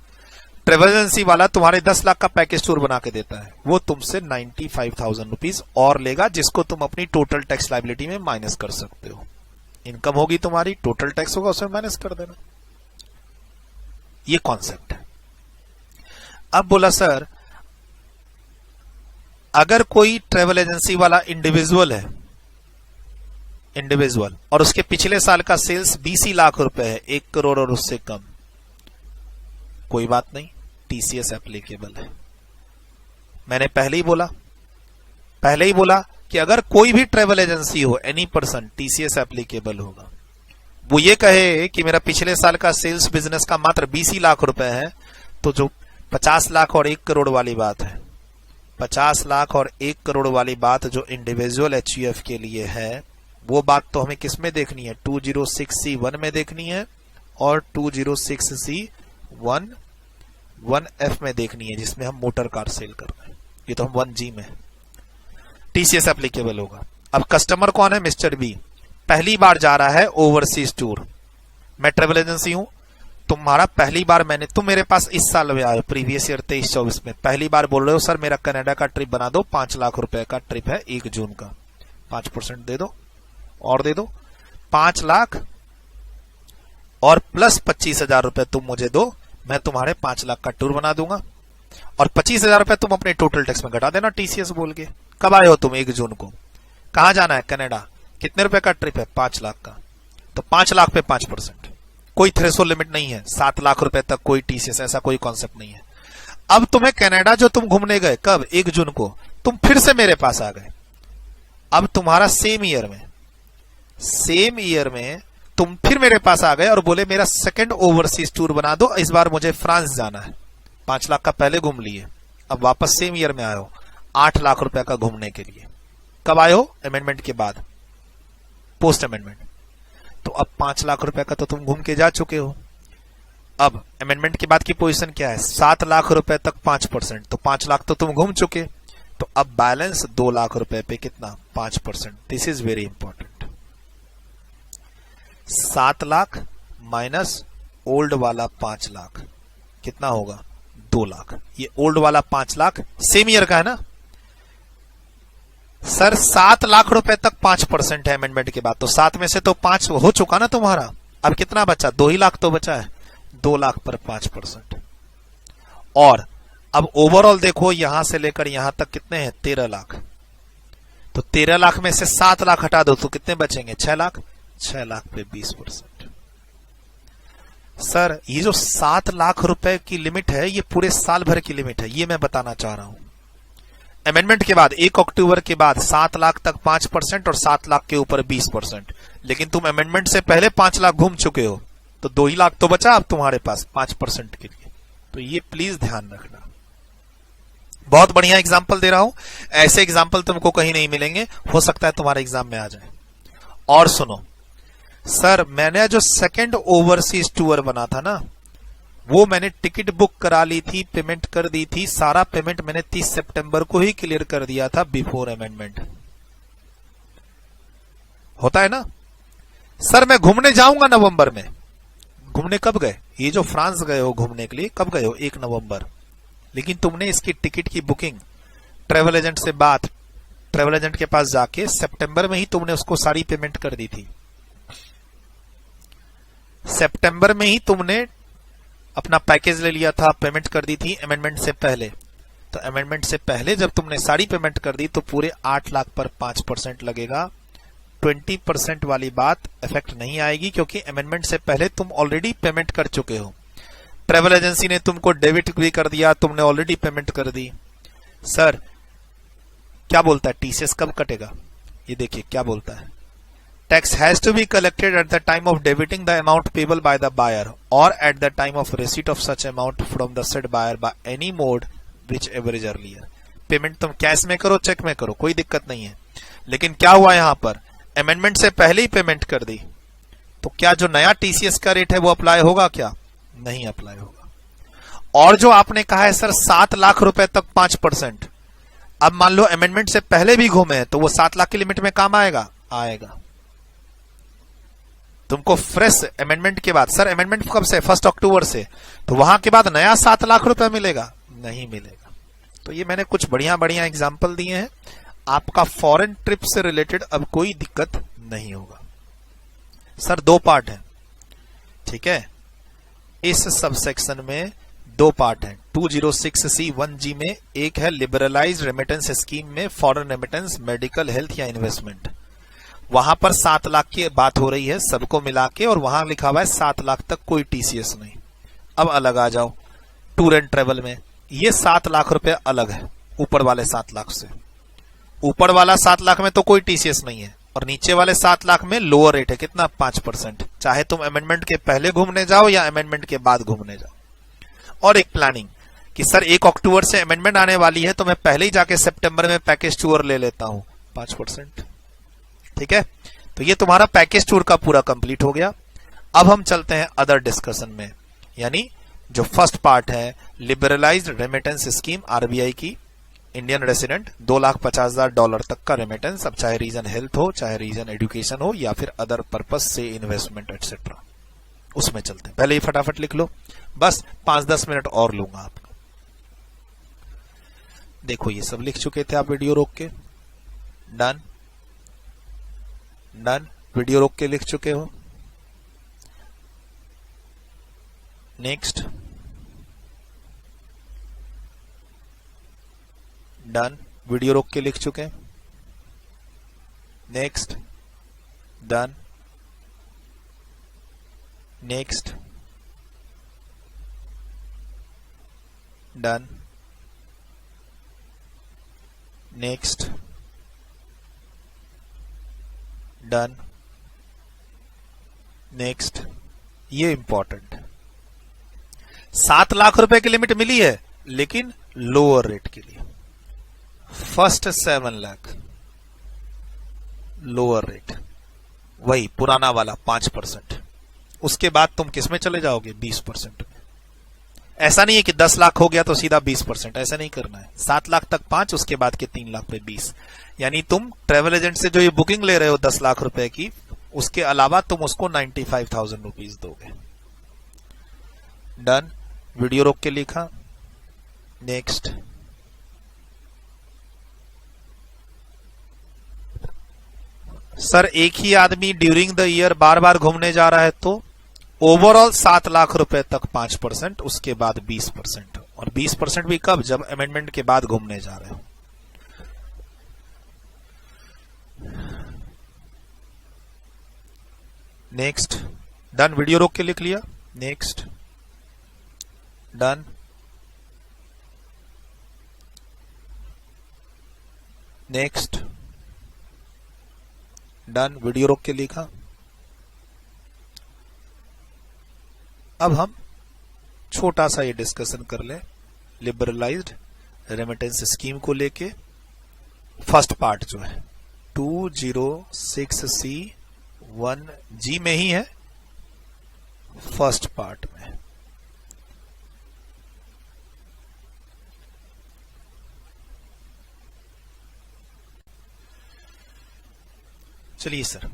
ट्रेवल एजेंसी वाला तुम्हारे 10 लाख का पैकेज टूर बना के देता है, वो तुमसे 95,000 रुपीज और लेगा, जिसको तुम अपनी टोटल टैक्स लायबिलिटी में माइनस कर सकते हो। इनकम होगी तुम्हारी, टोटल टैक्स होगा, उसमें माइनस कर देना। ये कॉन्सेप्ट है। अब बोला सर अगर कोई ट्रेवल एजेंसी वाला इंडिविजुअल है, इंडिविजुअल, और उसके पिछले साल का सेल्स 20 लाख रुपए है, 1 करोड़ और उससे कम, कोई बात नहीं, टीसीएस एप्लीकेबल है। मैंने पहले ही बोला कि अगर कोई भी ट्रेवल एजेंसी हो, एनी पर्सन, टीसीएस एप्लीकेबल होगा। वो ये कहे कि मेरा पिछले साल का सेल्स बिजनेस का मात्र 20 लाख रुपए है, तो जो 50 लाख और 1 करोड़ वाली बात है, 50 लाख और 1 करोड़ वाली बात जो इंडिविजुअल एचयूएफ के लिए है, वो बात तो हमें किस में देखनी है? 206C1 में देखनी है और 206C1(1)(f) में देखनी है, जिसमें हम मोटर कार सेल कर रहे हैं। ये तो हम 1G में टीसीएस एप्लीकेबल होगा। अब कस्टमर कौन है? मिस्टर बी, पहली बार जा रहा है ओवरसीज टूर। मैं ट्रेवल एजेंसी हूं, तुम्हारा पहली बार तुम मेरे पास इस साल में आए, प्रीवियस ईयर 23-24 में, पहली बार बोल रहे हो सर मेरा कनाडा का ट्रिप बना दो, 5 लाख रुपए का ट्रिप है 1 जून का, 5% दे दो और दे दो, 5 लाख और प्लस 25,000 रुपए तुम मुझे दो, मैं तुम्हारे 5 लाख का टूर बना दूंगा और 25,000 रुपए तुम अपने टोटल टैक्स में घटा देना टीसीएस बोल के। कब आए हो तुम? 1 जून को। कहां जाना है? कनाडा। कितने रुपए का ट्रिप है? 5 लाख का, तो 5 लाख पे 5%, कोई थ्रेशोल्ड लिमिट नहीं है। 7 लाख रुपए तक कोई टीसीएस, ऐसा कोई कॉन्सेप्ट नहीं है। अब तुम्हें कनाडा जो तुम घूमने गए कब? 1 जून को, तुम फिर से मेरे पास आ गए। अब तुम्हारा सेम ईयर में तुम फिर मेरे पास आ गए और बोले मेरा सेकंड ओवरसीज टूर बना दो, इस बार मुझे फ्रांस जाना है। 5 लाख का पहले घूम लिए, अब वापस सेम ईयर में आए हो 8 लाख रुपए का घूमने के लिए। कब आए हो? अमेंडमेंट के बाद, पोस्ट अमेंडमेंट। तो अब 5 लाख रुपए का तो तुम घूम के जा चुके हो। अब अमेंडमेंट के बाद की पोजीशन क्या है? 7 लाख रुपए तक 5%, तो 5 लाख तो तुम घूम चुके, तो अब बैलेंस 2 लाख रुपए पे कितना? 5%। This is very important. 7 lakh minus old वाला 5 लाख कितना होगा? 2 लाख। ये ओल्ड वाला 5 लाख सेम ईयर का है ना सर। 7 लाख रुपए तक 5% है अमेंडमेंट के बाद, तो 7 में से तो 5 हो चुका ना तुम्हारा। अब कितना बचा? 2 ही लाख तो बचा है। 2 लाख पर 5%। और अब ओवरऑल देखो, यहां से लेकर यहां तक कितने हैं? 13 लाख। तो 13 लाख में से 7 लाख हटा दो तो कितने बचेंगे? 6 लाख। 6 लाख पे 20%। सर ये जो 7 लाख रुपए की लिमिट है ये पूरे साल भर की लिमिट है, ये मैं बताना चाह रहा हूं। अमेंडमेंट के बाद 1 अक्टूबर के बाद 7 लाख तक 5% और 7 लाख के ऊपर 20%, लेकिन तुम अमेंडमेंट से पहले 5 लाख घूम चुके हो तो 2 ही लाख तो बचा अब तुम्हारे पास 5% के लिए। तो ये प्लीज ध्यान रखना। बहुत बढ़िया एग्जाम्पल दे रहा हूं, ऐसे एग्जाम्पल तुमको कहीं नहीं मिलेंगे, हो सकता है तुम्हारे एग्जाम में आ जाए। और सुनो सर, मैंने जो सेकंड ओवरसीज टूर बना था ना, वो मैंने टिकट बुक करा ली थी, पेमेंट कर दी थी, सारा पेमेंट मैंने 30 सितंबर को ही क्लियर कर दिया था बिफोर अमेंडमेंट। होता है ना। सर मैं घूमने जाऊंगा नवंबर में। घूमने कब गए? ये जो फ्रांस गए हो घूमने के लिए कब गए हो? 1 नवंबर। लेकिन तुमने इसकी टिकट की बुकिंग ट्रेवल एजेंट से ट्रेवल एजेंट के पास जाके सितंबर में ही तुमने उसको सारी पेमेंट कर दी थी। सितंबर में ही तुमने अपना पैकेज ले लिया था, पेमेंट कर दी थी अमेंडमेंट से पहले। तो अमेंडमेंट से पहले जब तुमने सारी पेमेंट कर दी तो पूरे 8 लाख पर 5% लगेगा। 20% वाली बात इफेक्ट नहीं आएगी क्योंकि अमेंडमेंट से पहले तुम ऑलरेडी पेमेंट कर चुके हो। ट्रेवल एजेंसी ने तुमको डेबिट भी कर दिया, तुमने ऑलरेडी पेमेंट कर दी। सर क्या बोलता है टीसीएस कब कटेगा? ये देखिए क्या बोलता है, tax has to be collected at the time of debiting the amount payable by the buyer और at the time of receipt of such amount from the said buyer by any mode whichever is earlier. Payment तुम कैश में करो, चेक में करो, कोई दिक्कत नहीं है। लेकिन क्या हुआ यहां पर, अमेंडमेंट से पहले ही पेमेंट कर दी, तो क्या जो नया टीसीएस का रेट है वो अप्लाई होगा? क्या नहीं अप्लाई होगा। और जो आपने कहा है सर 7 लाख रुपए तक 5%, अब मान लो अमेंडमेंट से पहले भी घूमे तो वो 7 लाख की लिमिट में काम आएगा? आएगा। तुमको फ्रेश अमेंडमेंट के बाद, सर अमेंडमेंट कब से? 1 अक्टूबर से, तो वहां के बाद नया 7 लाख रुपए मिलेगा? नहीं मिलेगा। तो ये मैंने कुछ बढ़िया बढ़िया एग्जाम्पल दिए हैं, आपका फॉरेन ट्रिप से रिलेटेड अब कोई दिक्कत नहीं होगा। सर 2 पार्ट है, ठीक है। इस सबसेक्शन में 2 पार्ट हैं। 206C1G में एक है लिबरलाइज्ड रेमिटेंस स्कीम में फॉरेन रेमिटेंस, मेडिकल, हेल्थ या इन्वेस्टमेंट। वहां पर 7 लाख की बात हो रही है सबको मिला के, और वहां लिखा हुआ है 7 लाख तक कोई टीसीएस नहीं। अब अलग आ जाओ टूर एंड ट्रेवल में, ये 7 लाख रुपए अलग है ऊपर वाले 7 लाख से। ऊपर वाला 7 लाख में तो कोई टीसीएस नहीं है, और नीचे वाले 7 लाख में लोअर रेट है, कितना? 5%। चाहे तुम अमेंडमेंट के पहले घूमने जाओ या अमेंडमेंट के बाद घूमने जाओ। और एक प्लानिंग कि सर 1 अक्टूबर से अमेंडमेंट आने वाली है तो मैं पहले ही जाके सितंबर में पैकेज टूर ले लेता हूं, 5%। ठीक है, तो ये तुम्हारा पैकेज टूर का पूरा कंप्लीट हो गया। अब हम चलते हैं अदर डिस्कशन में, यानी जो फर्स्ट पार्ट है लिबरलाइज्ड रेमिटेंस स्कीम आरबीआई की, इंडियन रेसिडेंट $2,50,000 तक का रेमिटेंस, अब चाहे रीजन हेल्थ हो, चाहे रीजन एजुकेशन हो, या फिर अदर पर्पस से इन्वेस्टमेंट एक्सेट्रा, उसमें चलते हैं। पहले ही फटाफट लिख लो, बस 5-10 मिनट और लूंगा आपका। देखो ये सब लिख चुके थे आप, वीडियो रोक के। डन डन, वीडियो रोक के लिख चुके हो। नेक्स्ट, डन, वीडियो रोक के लिख चुके। Next, done, next, done, next, done, next. ये इंपॉर्टेंट है। 7 लाख रुपए की लिमिट मिली है लेकिन लोअर रेट के लिए। फर्स्ट 7 लाख लोअर रेट, वही पुराना वाला 5%। उसके बाद तुम किस में चले जाओगे? 20% में। ऐसा नहीं है कि 10 लाख हो गया तो सीधा 20%, ऐसा नहीं करना है। 7 लाख तक 5, उसके बाद के 3 लाख पे 20। यानी तुम ट्रेवल एजेंट से जो ये बुकिंग ले रहे हो 10 लाख रुपए की, उसके अलावा तुम उसको 95,000 रुपीज दोगे। डन, वीडियो रोक के लिखा। नेक्स्ट, सर एक ही आदमी ड्यूरिंग द ईयर बार बार घूमने जा रहा है तो ओवरऑल 7 लाख रुपए तक 5%, उसके बाद 20%, और 20% भी कब? जब अमेंडमेंट के बाद घूमने जा रहे हो। नेक्स्ट, डन, वीडियो रोक के लिख लिया। Next, done, next, done, video रोक के लिखा। अब हम छोटा सा ये डिस्कशन कर ले लिबरलाइज्ड रेमिटेंस स्कीम को लेके। फर्स्ट पार्ट जो है 206C1G में ही है, फर्स्ट पार्ट में। चलिए सर,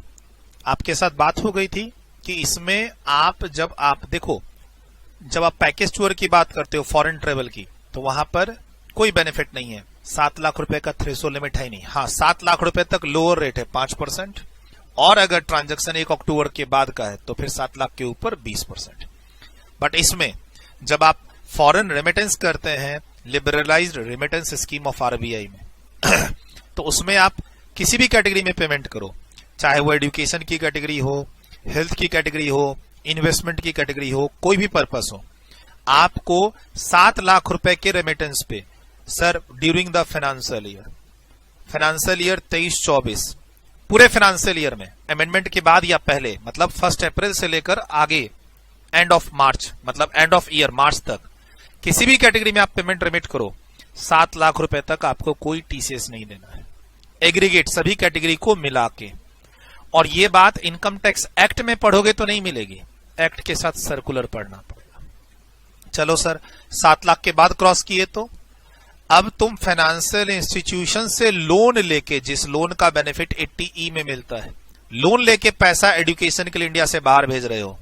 आपके साथ बात हो गई थी कि इसमें जब आप देखो, जब आप पैकेज टूर की बात करते हो फॉरेन ट्रेवल की, तो वहां पर कोई बेनिफिट नहीं है। 7 लाख रुपए का थ्रेशोल्ड लिमिट है नहीं। हाँ, 7 लाख रुपए तक लोअर रेट है 5%, और अगर ट्रांजैक्शन 1 अक्टूबर के बाद का है तो फिर 7 लाख के ऊपर 20%। बट इसमें जब आप फॉरेन रेमिटेंस करते हैं liberalised remittance scheme of RBI में तो उसमें आप किसी भी कैटेगरी में पेमेंट करो, चाहे वो एजुकेशन की कैटेगरी हो, हेल्थ की कैटेगरी हो, इन्वेस्टमेंट की कैटेगरी हो, कोई भी पर्पस हो, आपको 7 लाख रुपए के रेमिटेंस पे sir during the financial year 23-24, पूरे फाइनेंशियल ईयर में अमेंडमेंट के बाद या पहले, मतलब 1 अप्रैल से लेकर आगे एंड ऑफ मार्च, मतलब एंड ऑफ ईयर मार्च तक, किसी भी कैटेगरी में आप पेमेंट रिमिट करो, 7 लाख रुपए तक आपको कोई टीसीएस नहीं देना है, एग्रीगेट सभी कैटेगरी को मिला के। और ये बात इनकम टैक्स एक्ट में पढ़ोगे तो नहीं मिलेगी, एक्ट के साथ सर्कुलर पढ़ना पड़ेगा। चलो सर, 7 लाख के बाद क्रॉस किए तो अब तुम फाइनेंशियल इंस्टीट्यूशन से लोन लेके, जिस लोन का बेनिफिट 80E में मिलता है, लोन लेके पैसा एजुकेशन के लिए इंडिया से बाहर भेज रहे हो,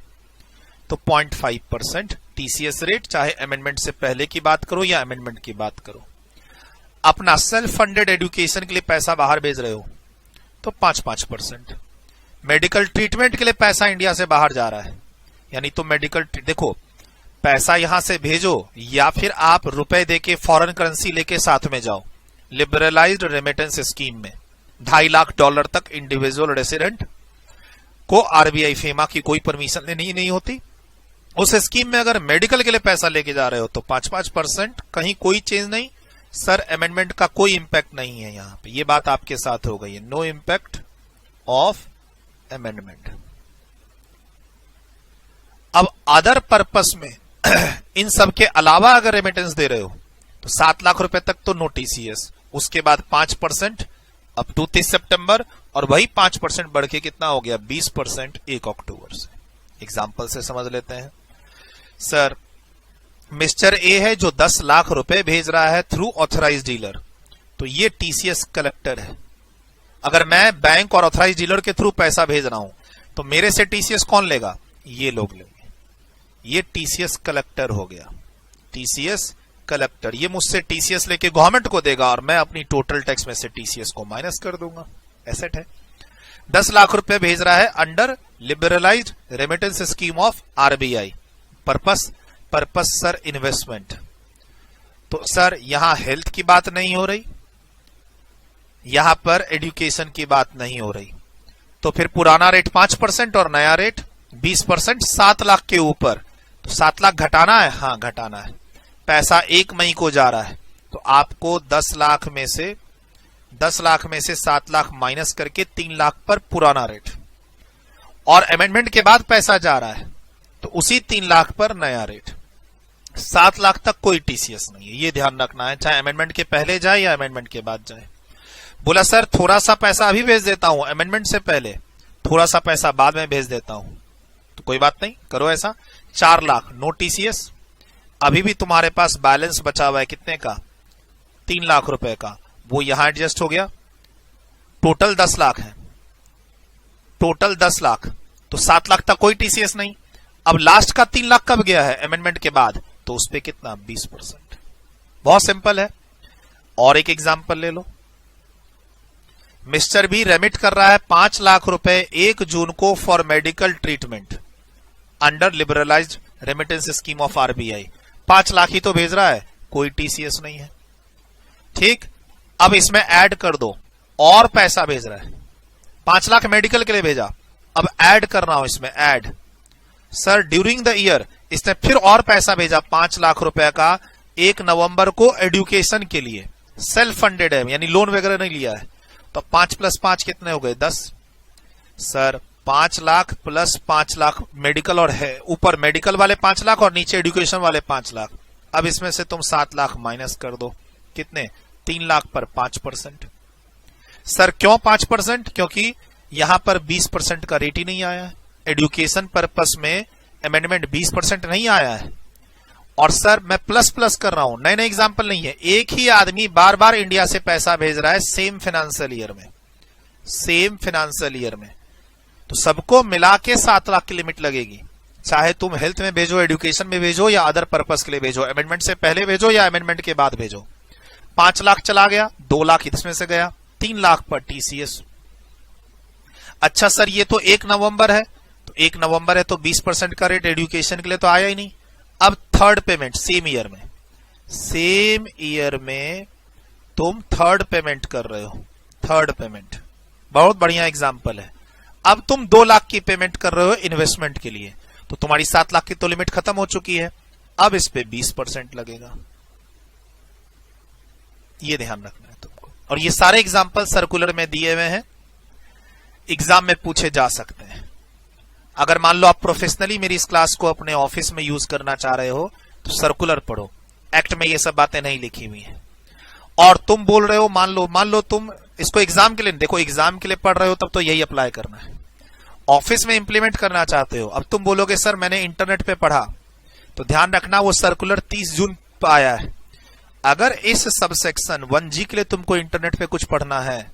तो 0.5% टीसीएस रेट, चाहे अमेंडमेंट से पहले की बात करो या अमेंडमेंट की बात करो। अपना सेल्फ फंडेड एजुकेशन के लिए पैसा बाहर भेज रहे हो तो 5%। मेडिकल ट्रीटमेंट के लिए पैसा इंडिया से बाहर जा रहा है, यानी तो मेडिकल, देखो पैसा यहां से भेजो या फिर आप रुपए देके फॉरेन करेंसी लेके साथ में जाओ। लिबरलाइज्ड रेमिटेंस स्कीम में $2.5 लाख तक इंडिविजुअल रेसिडेंट को आरबीआई फेमा की कोई परमिशन लेनी नहीं होती। उस स्कीम में अगर मेडिकल के लिए पैसा लेके जा रहे हो तो 5%, कहीं कोई चेंज नहीं सर, अमेंडमेंट का कोई इंपैक्ट नहीं है यहां पे, ये बात आपके साथ हो गई है, नो इंपैक्ट ऑफ अमेंडमेंट। अब अदर पर्पस में इन सब के अलावा अगर रेमिटेंस दे रहे हो तो 7 लाख रुपए तक तो नो टीसीएस, उसके बाद 5% अप टू 30 सितंबर, और वही 5% बढ़ के कितना हो गया 20% 1 अक्टूबर से। एग्जाम्पल से समझ लेते हैं सर, मिस्टर ए है जो 10 लाख रुपए भेज रहा है थ्रू ऑथराइज्ड डीलर, तो ये टीसीएस कलेक्टर है। अगर मैं बैंक और ऑथराइज्ड डीलर के थ्रू पैसा भेज रहा हूं तो मेरे से टीसीएस कौन लेगा, ये लोग लेंगे, ये टीसीएस कलेक्टर हो गया। टीसीएस कलेक्टर ये मुझसे टीसीएस लेके गवर्नमेंट को देगा और मैं अपनी टोटल टैक्स में से टीसीएस को माइनस कर दूंगा, एसेट है। 10 लाख रुपए भेज रहा है under liberalised remittance scheme of RBI, purpose sir investment, तो सर यहां हेल्थ की बात नहीं हो रही, यहां पर एजुकेशन की बात नहीं हो रही, तो फिर पुराना रेट 5% और नया रेट 20%, 7 लाख के ऊपर, तो 7 लाख घटाना है, हाँ घटाना है। पैसा 1 मई को जा रहा है तो आपको 10 लाख में से 7 लाख माइनस करके 3 लाख पर पुराना रेट, और अमेंडमेंट के बाद पैसा जा रहा है तो उसी 3 लाख पर नया रेट। 7 लाख तक कोई टीसीएस नहीं है, ये ध्यान रखना है, चाहे अमेंडमेंट के पहले जाए या अमेंडमेंट के बाद जाए। बोला सर थोड़ा सा पैसा अभी भेज देता हूं अमेंडमेंट से पहले, थोड़ा सा पैसा बाद में भेज देता हूं, तो कोई बात नहीं, करो ऐसा। 4 लाख नो टीसीएस, अभी भी तुम्हारे पास बैलेंस बचा हुआ है कितने का, 3 लाख रुपए का, वो यहां एडजस्ट हो गया, टोटल 10 लाख है, टोटल 10 लाख, तो 7 लाख तक कोई टीसीएस नहीं। अब लास्ट का 3 लाख कब गया है अमेंडमेंट के बाद, तो उस पे कितना 20%। बहुत सिंपल है। और एक एग्जांपल ले लो, मिस्टर बी रेमिट कर रहा है 5 लाख रुपए 1 जून को for medical treatment under liberalised remittance scheme of RBI, 5 lakh ही तो भेज रहा है, कोई टीसीएस नहीं है, ठीक। अब इसमें ऐड कर दो, और पैसा भेज रहा है, 5 लाख मेडिकल के लिए भेजा, अब ऐड करना हो इसमें, add sir during the year इसने फिर और पैसा भेजा 5 लाख रुपए का 1 नवंबर को एजुकेशन के लिए, सेल्फ फंडेड है यानी लोन वगैरह नहीं लिया है, तो 5 + 5 कितने हो गए 10। Sir 5 lakh plus 5 lakh medical और है, ऊपर मेडिकल वाले 5 लाख और नीचे एजुकेशन वाले 5 लाख। अब इसमें से तुम 7 लाख माइनस कर दो, कितने 3 लाख पर 5%। सर क्यों 5%? क्योंकि यहां पर 20% का रेट ही नहीं आया है, एजुकेशन पर्पस में अमेंडमेंट 20% नहीं आया है। और सर मैं प्लस प्लस कर रहा हूं, नए नए एग्जाम्पल नहीं है, एक ही आदमी बार बार इंडिया से पैसा भेज रहा है सेम फाइनेंशियल ईयर में, तो सबको मिला के 7 लाख की लिमिट लगेगी, चाहे तुम हेल्थ में भेजो, एजुकेशन में भेजो या अदर पर्पस के लिए भेजो, अमेंडमेंट से पहले भेजो या अमेंडमेंट के बाद भेजो। 5 लाख चला गया, 2 लाख इसमें से गया, 3 लाख पर टीसीएस। अच्छा सर ये तो 1 नवंबर है, तो 1 नवंबर है तो 20% का रेट एजुकेशन के लिए तो आया ही नहीं। अब थर्ड पेमेंट सेम ईयर में तुम थर्ड पेमेंट कर रहे हो, थर्ड पेमेंट बहुत बढ़िया एग्जांपल है। अब तुम 2 लाख की पेमेंट कर रहे हो इन्वेस्टमेंट के लिए, तो तुम्हारी 7 लाख की तो लिमिट खत्म हो चुकी है, अब इस पे 20% लगेगा, ये ध्यान रखना है तुमको। और ये सारे एग्जांपल सर्कुलर में दिए हुए हैं, एग्जाम में पूछे जा सकते हैं। अगर मान लो आप प्रोफेशनली मेरी इस क्लास को अपने ऑफिस में यूज करना चाह रहे हो तो सर्कुलर पढ़ो, एक्ट में ये सब बातें नहीं लिखी हुई हैं। और तुम बोल रहे हो मान लो तुम इसको एग्जाम के लिए, देखो एग्जाम के लिए पढ़ रहे हो तब तो यही अप्लाई करना है, ऑफिस में इंप्लीमेंट करना चाहते हो। अब तुम बोलोगे सर मैंने इंटरनेट पे पढ़ा, तो ध्यान रखना वो सर्कुलर 30 जून पर आया है। अगर इस सबसेक्शन 1G के लिए तुमको इंटरनेट पे कुछ पढ़ना है,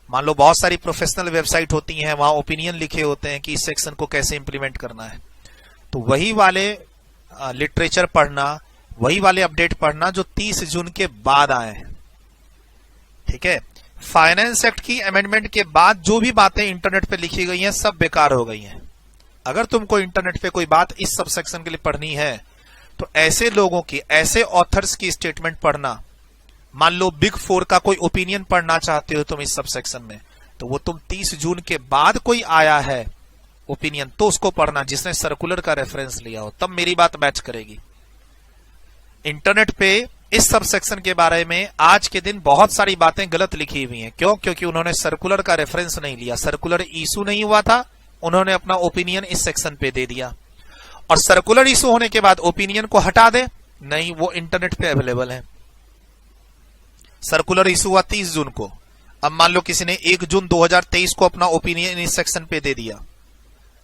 मान लो बहुत सारी प्रोफेशनल वेबसाइट होती हैं, वहां ओपिनियन लिखे होते हैं कि इस सेक्शन को कैसे इंप्लीमेंट करना है, तो वही वाले लिटरेचर पढ़ना, वही वाले अपडेट पढ़ना जो 30 जून के बाद आए हैं, ठीक है। फाइनेंस एक्ट की अमेंडमेंट के बाद जो भी बातें इंटरनेट पे लिखी गई हैं सब बेकार हो गई हैं। अगर तुमको इंटरनेट पे कोई बात इस सबसेक्शन के लिए पढ़नी है तो ऐसे लोगों की, ऐसे ऑथर्स की स्टेटमेंट पढ़ना। मान लो बिग 4 का कोई ओपिनियन पढ़ना चाहते हो तुम इस सबसेक्शन में, तो वो तुम 30 जून के बाद कोई आया है ओपिनियन तो उसको पढ़ना जिसने सर्कुलर का रेफरेंस लिया हो, तब मेरी बात मैच करेगी। इंटरनेट पे इस सबसेक्शन के बारे में आज के दिन बहुत सारी बातें गलत लिखी हुई हैं। क्यों? क्योंकि उन्होंने सर्कुलर का रेफरेंस नहीं लिया, सर्कुलर इशू नहीं हुआ था, उन्होंने अपना ओपिनियन इस सेक्शन पे दे दिया। और सर्कुलर इशू होने के बाद ओपिनियन को हटा दे, नहीं वो इंटरनेट पे अवेलेबल है। सर्कुलर इशू हुआ 30 जून को, अब मान लो किसी ने 1 जून 2023 को अपना ओपिनियन इस सेक्शन पे दे दिया,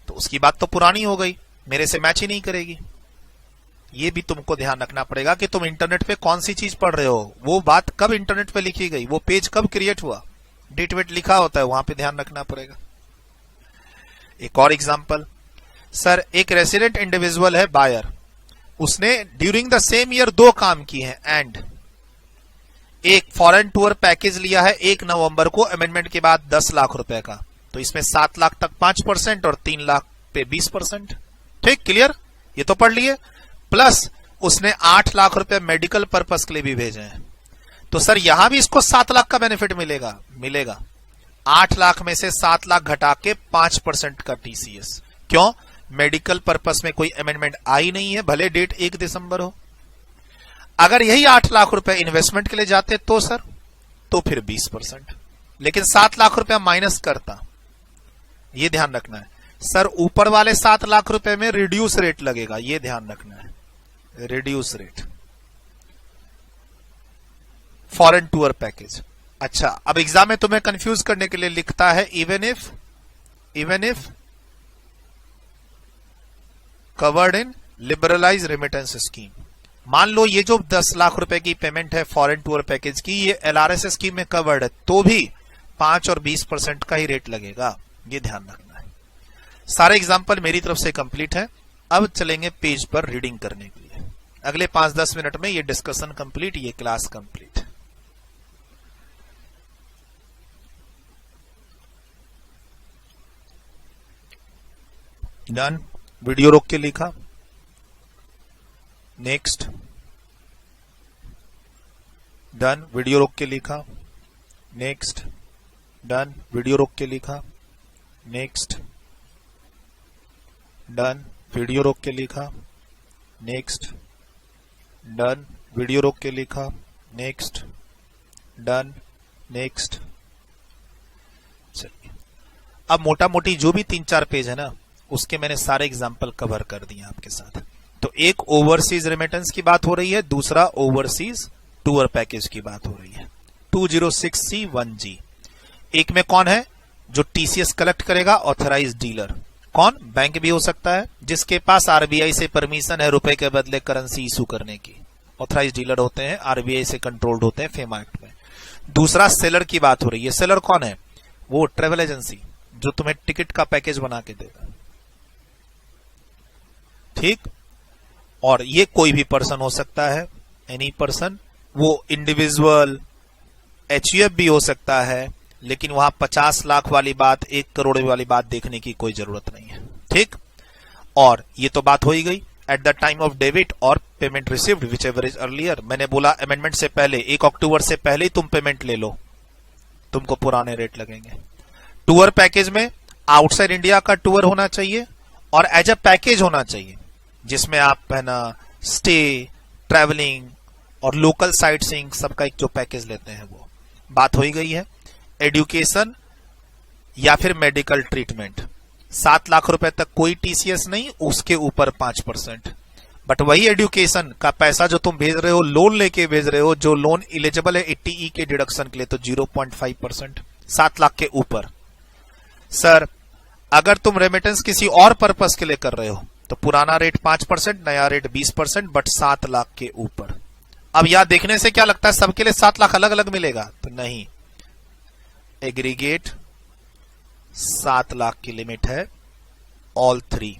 तो उसकी बात तो पुरानी हो गई, मेरे से मैच ही नहीं करेगी। ये भी तुमको ध्यान रखना पड़ेगा कि तुम इंटरनेट पे कौन सी चीज पढ़ रहे हो, वो बात कब इंटरनेट पे लिखी गई, वो पेज कब क्रिएट हुआ, डेट वेट लिखा होता है, वहां पे ध्यान रखना पड़ेगा। एक और एग्जांपल, सर एक रेसिडेंट इंडिविजुअल है बायर, उसने ड्यूरिंग द सेम ईयर 2 काम किए हैं, एंड एक फॉरेन टूर पैकेज लिया है 1 नवंबर को अमेंडमेंट के बाद 10 लाख रुपए का, तो इसमें 7 लाख तक 5% और 3 लाख पे 20%। ठीक, क्लियर, ये तो पढ़ लिए। प्लस उसने 8 लाख रुपए मेडिकल पर्पस के लिए भी भेजे हैं, तो सर यहां भी इसको 7 लाख का बेनिफिट मिलेगा। 8 लाख में से 7 लाख घटा के 5% का टीसीएस। क्यों? मेडिकल पर्पस में कोई अमेंडमेंट आई नहीं है, भले डेट 1 दिसंबर हो। अगर यही 8 लाख रुपए इन्वेस्टमेंट के लिए जाते तो सर, तो फिर 20%, लेकिन 7 लाख रुपए माइनस करता, ये ध्यान रखना है। सर ऊपर वाले 7 लाख रुपए में रिड्यूस रेट लगेगा, ये ध्यान रखना है, reduce rate foreign tour package. अच्छा, अब एग्जाम में तुम्हें कंफ्यूज करने के लिए लिखता है even if covered in liberalise remittance scheme. मान लो ये जो 10 लाख रुपए की पेमेंट है फॉरेन टूर पैकेज की, ये एलआरएस स्कीम में कवर्ड है, तो भी 5 और 20% का ही रेट लगेगा, ये ध्यान रखना है। सारे एग्जाम्पल मेरी तरफ से कंप्लीट है। अब चलेंगे पेज पर रीडिंग करने के लिए। अगले 5-10 मिनट में ये डिस्कशन कंप्लीट, ये क्लास कंप्लीट। डन, वीडियो रोक के लिखा, नेक्स्ट, डन, वीडियो रोक के लिखा, नेक्स्ट, डन, वीडियो रोक के लिखा, नेक्स्ट, डन, वीडियो रोक के लिखा, नेक्स्ट, डन, वीडियो रोक के लिखा, नेक्स्ट, डन, नेक्स्ट। चलिए, अब मोटा मोटी जो भी 3-4 पेज है ना, उसके मैंने सारे एग्जाम्पल कवर कर दिए आपके साथ। तो एक ओवरसीज रेमिटेंस की बात हो रही है, दूसरा ओवरसीज टूर पैकेज की बात हो रही है। 206C1G। एक में कौन है जो टीसीएस कलेक्ट करेगा? Authorise dealer. कौन? बैंक भी हो सकता है जिसके पास आरबीआई से परमिशन है रुपए के बदले करेंसी इशू करने की। ऑथराइज डीलर होते हैं, आरबीआई से कंट्रोल्ड होते हैं फेमा एक्ट में। दूसरा सेलर की बात हो रही है। सेलर कौन है? वो ट्रेवल एजेंसी जो तुम्हें टिकट का पैकेज बना के देगा। ठीक, और ये कोई भी पर्सन हो सकता है, एनी पर्सन। वो इंडिविजुअल एचयूएफ भी हो सकता है, लेकिन वहां 50 लाख वाली बात, 1 करोड़ वाली बात देखने की कोई जरूरत नहीं है। ठीक, और ये तो बात हो ही गई। At the time of debit और payment received whichever is earlier. मैंने बोला अमेंडमेंट से पहले 1 अक्टूबर से पहले ही तुम पेमेंट ले लो, तुमको पुराने रेट लगेंगे। टूर पैकेज में आउटसाइड इंडिया का टूर होना चाहिए और एज अ पैकेज होना चाहिए, जिसमें आप है ना स्टे, ट्रैवलिंग और लोकल साइट सीइंग सबका एक जो पैकेज लेते हैं वो बात हो ही गई है। एजुकेशन या फिर मेडिकल ट्रीटमेंट 7 लाख रुपए तक कोई टीसीएस नहीं, उसके ऊपर 5%। बट वही एजुकेशन का पैसा जो तुम भेज रहे हो, लोन लेके भेज रहे हो, जो लोन एलिजिबल है 80E के डिडक्शन के लिए, तो 0.5%, 7 लाख के ऊपर। सर अगर तुम रेमिटेंस किसी और पर्पस के लिए कर रहे हो तो पुराना रेट 5%, नया रेट 20%, बट 7 लाख के ऊपर। अब यहां देखने से क्या लगता है सबके लिए 7 लाख अलग अलग मिलेगा? तो नहीं, एग्रीगेट 7 लाख की लिमिट है, ऑल 3।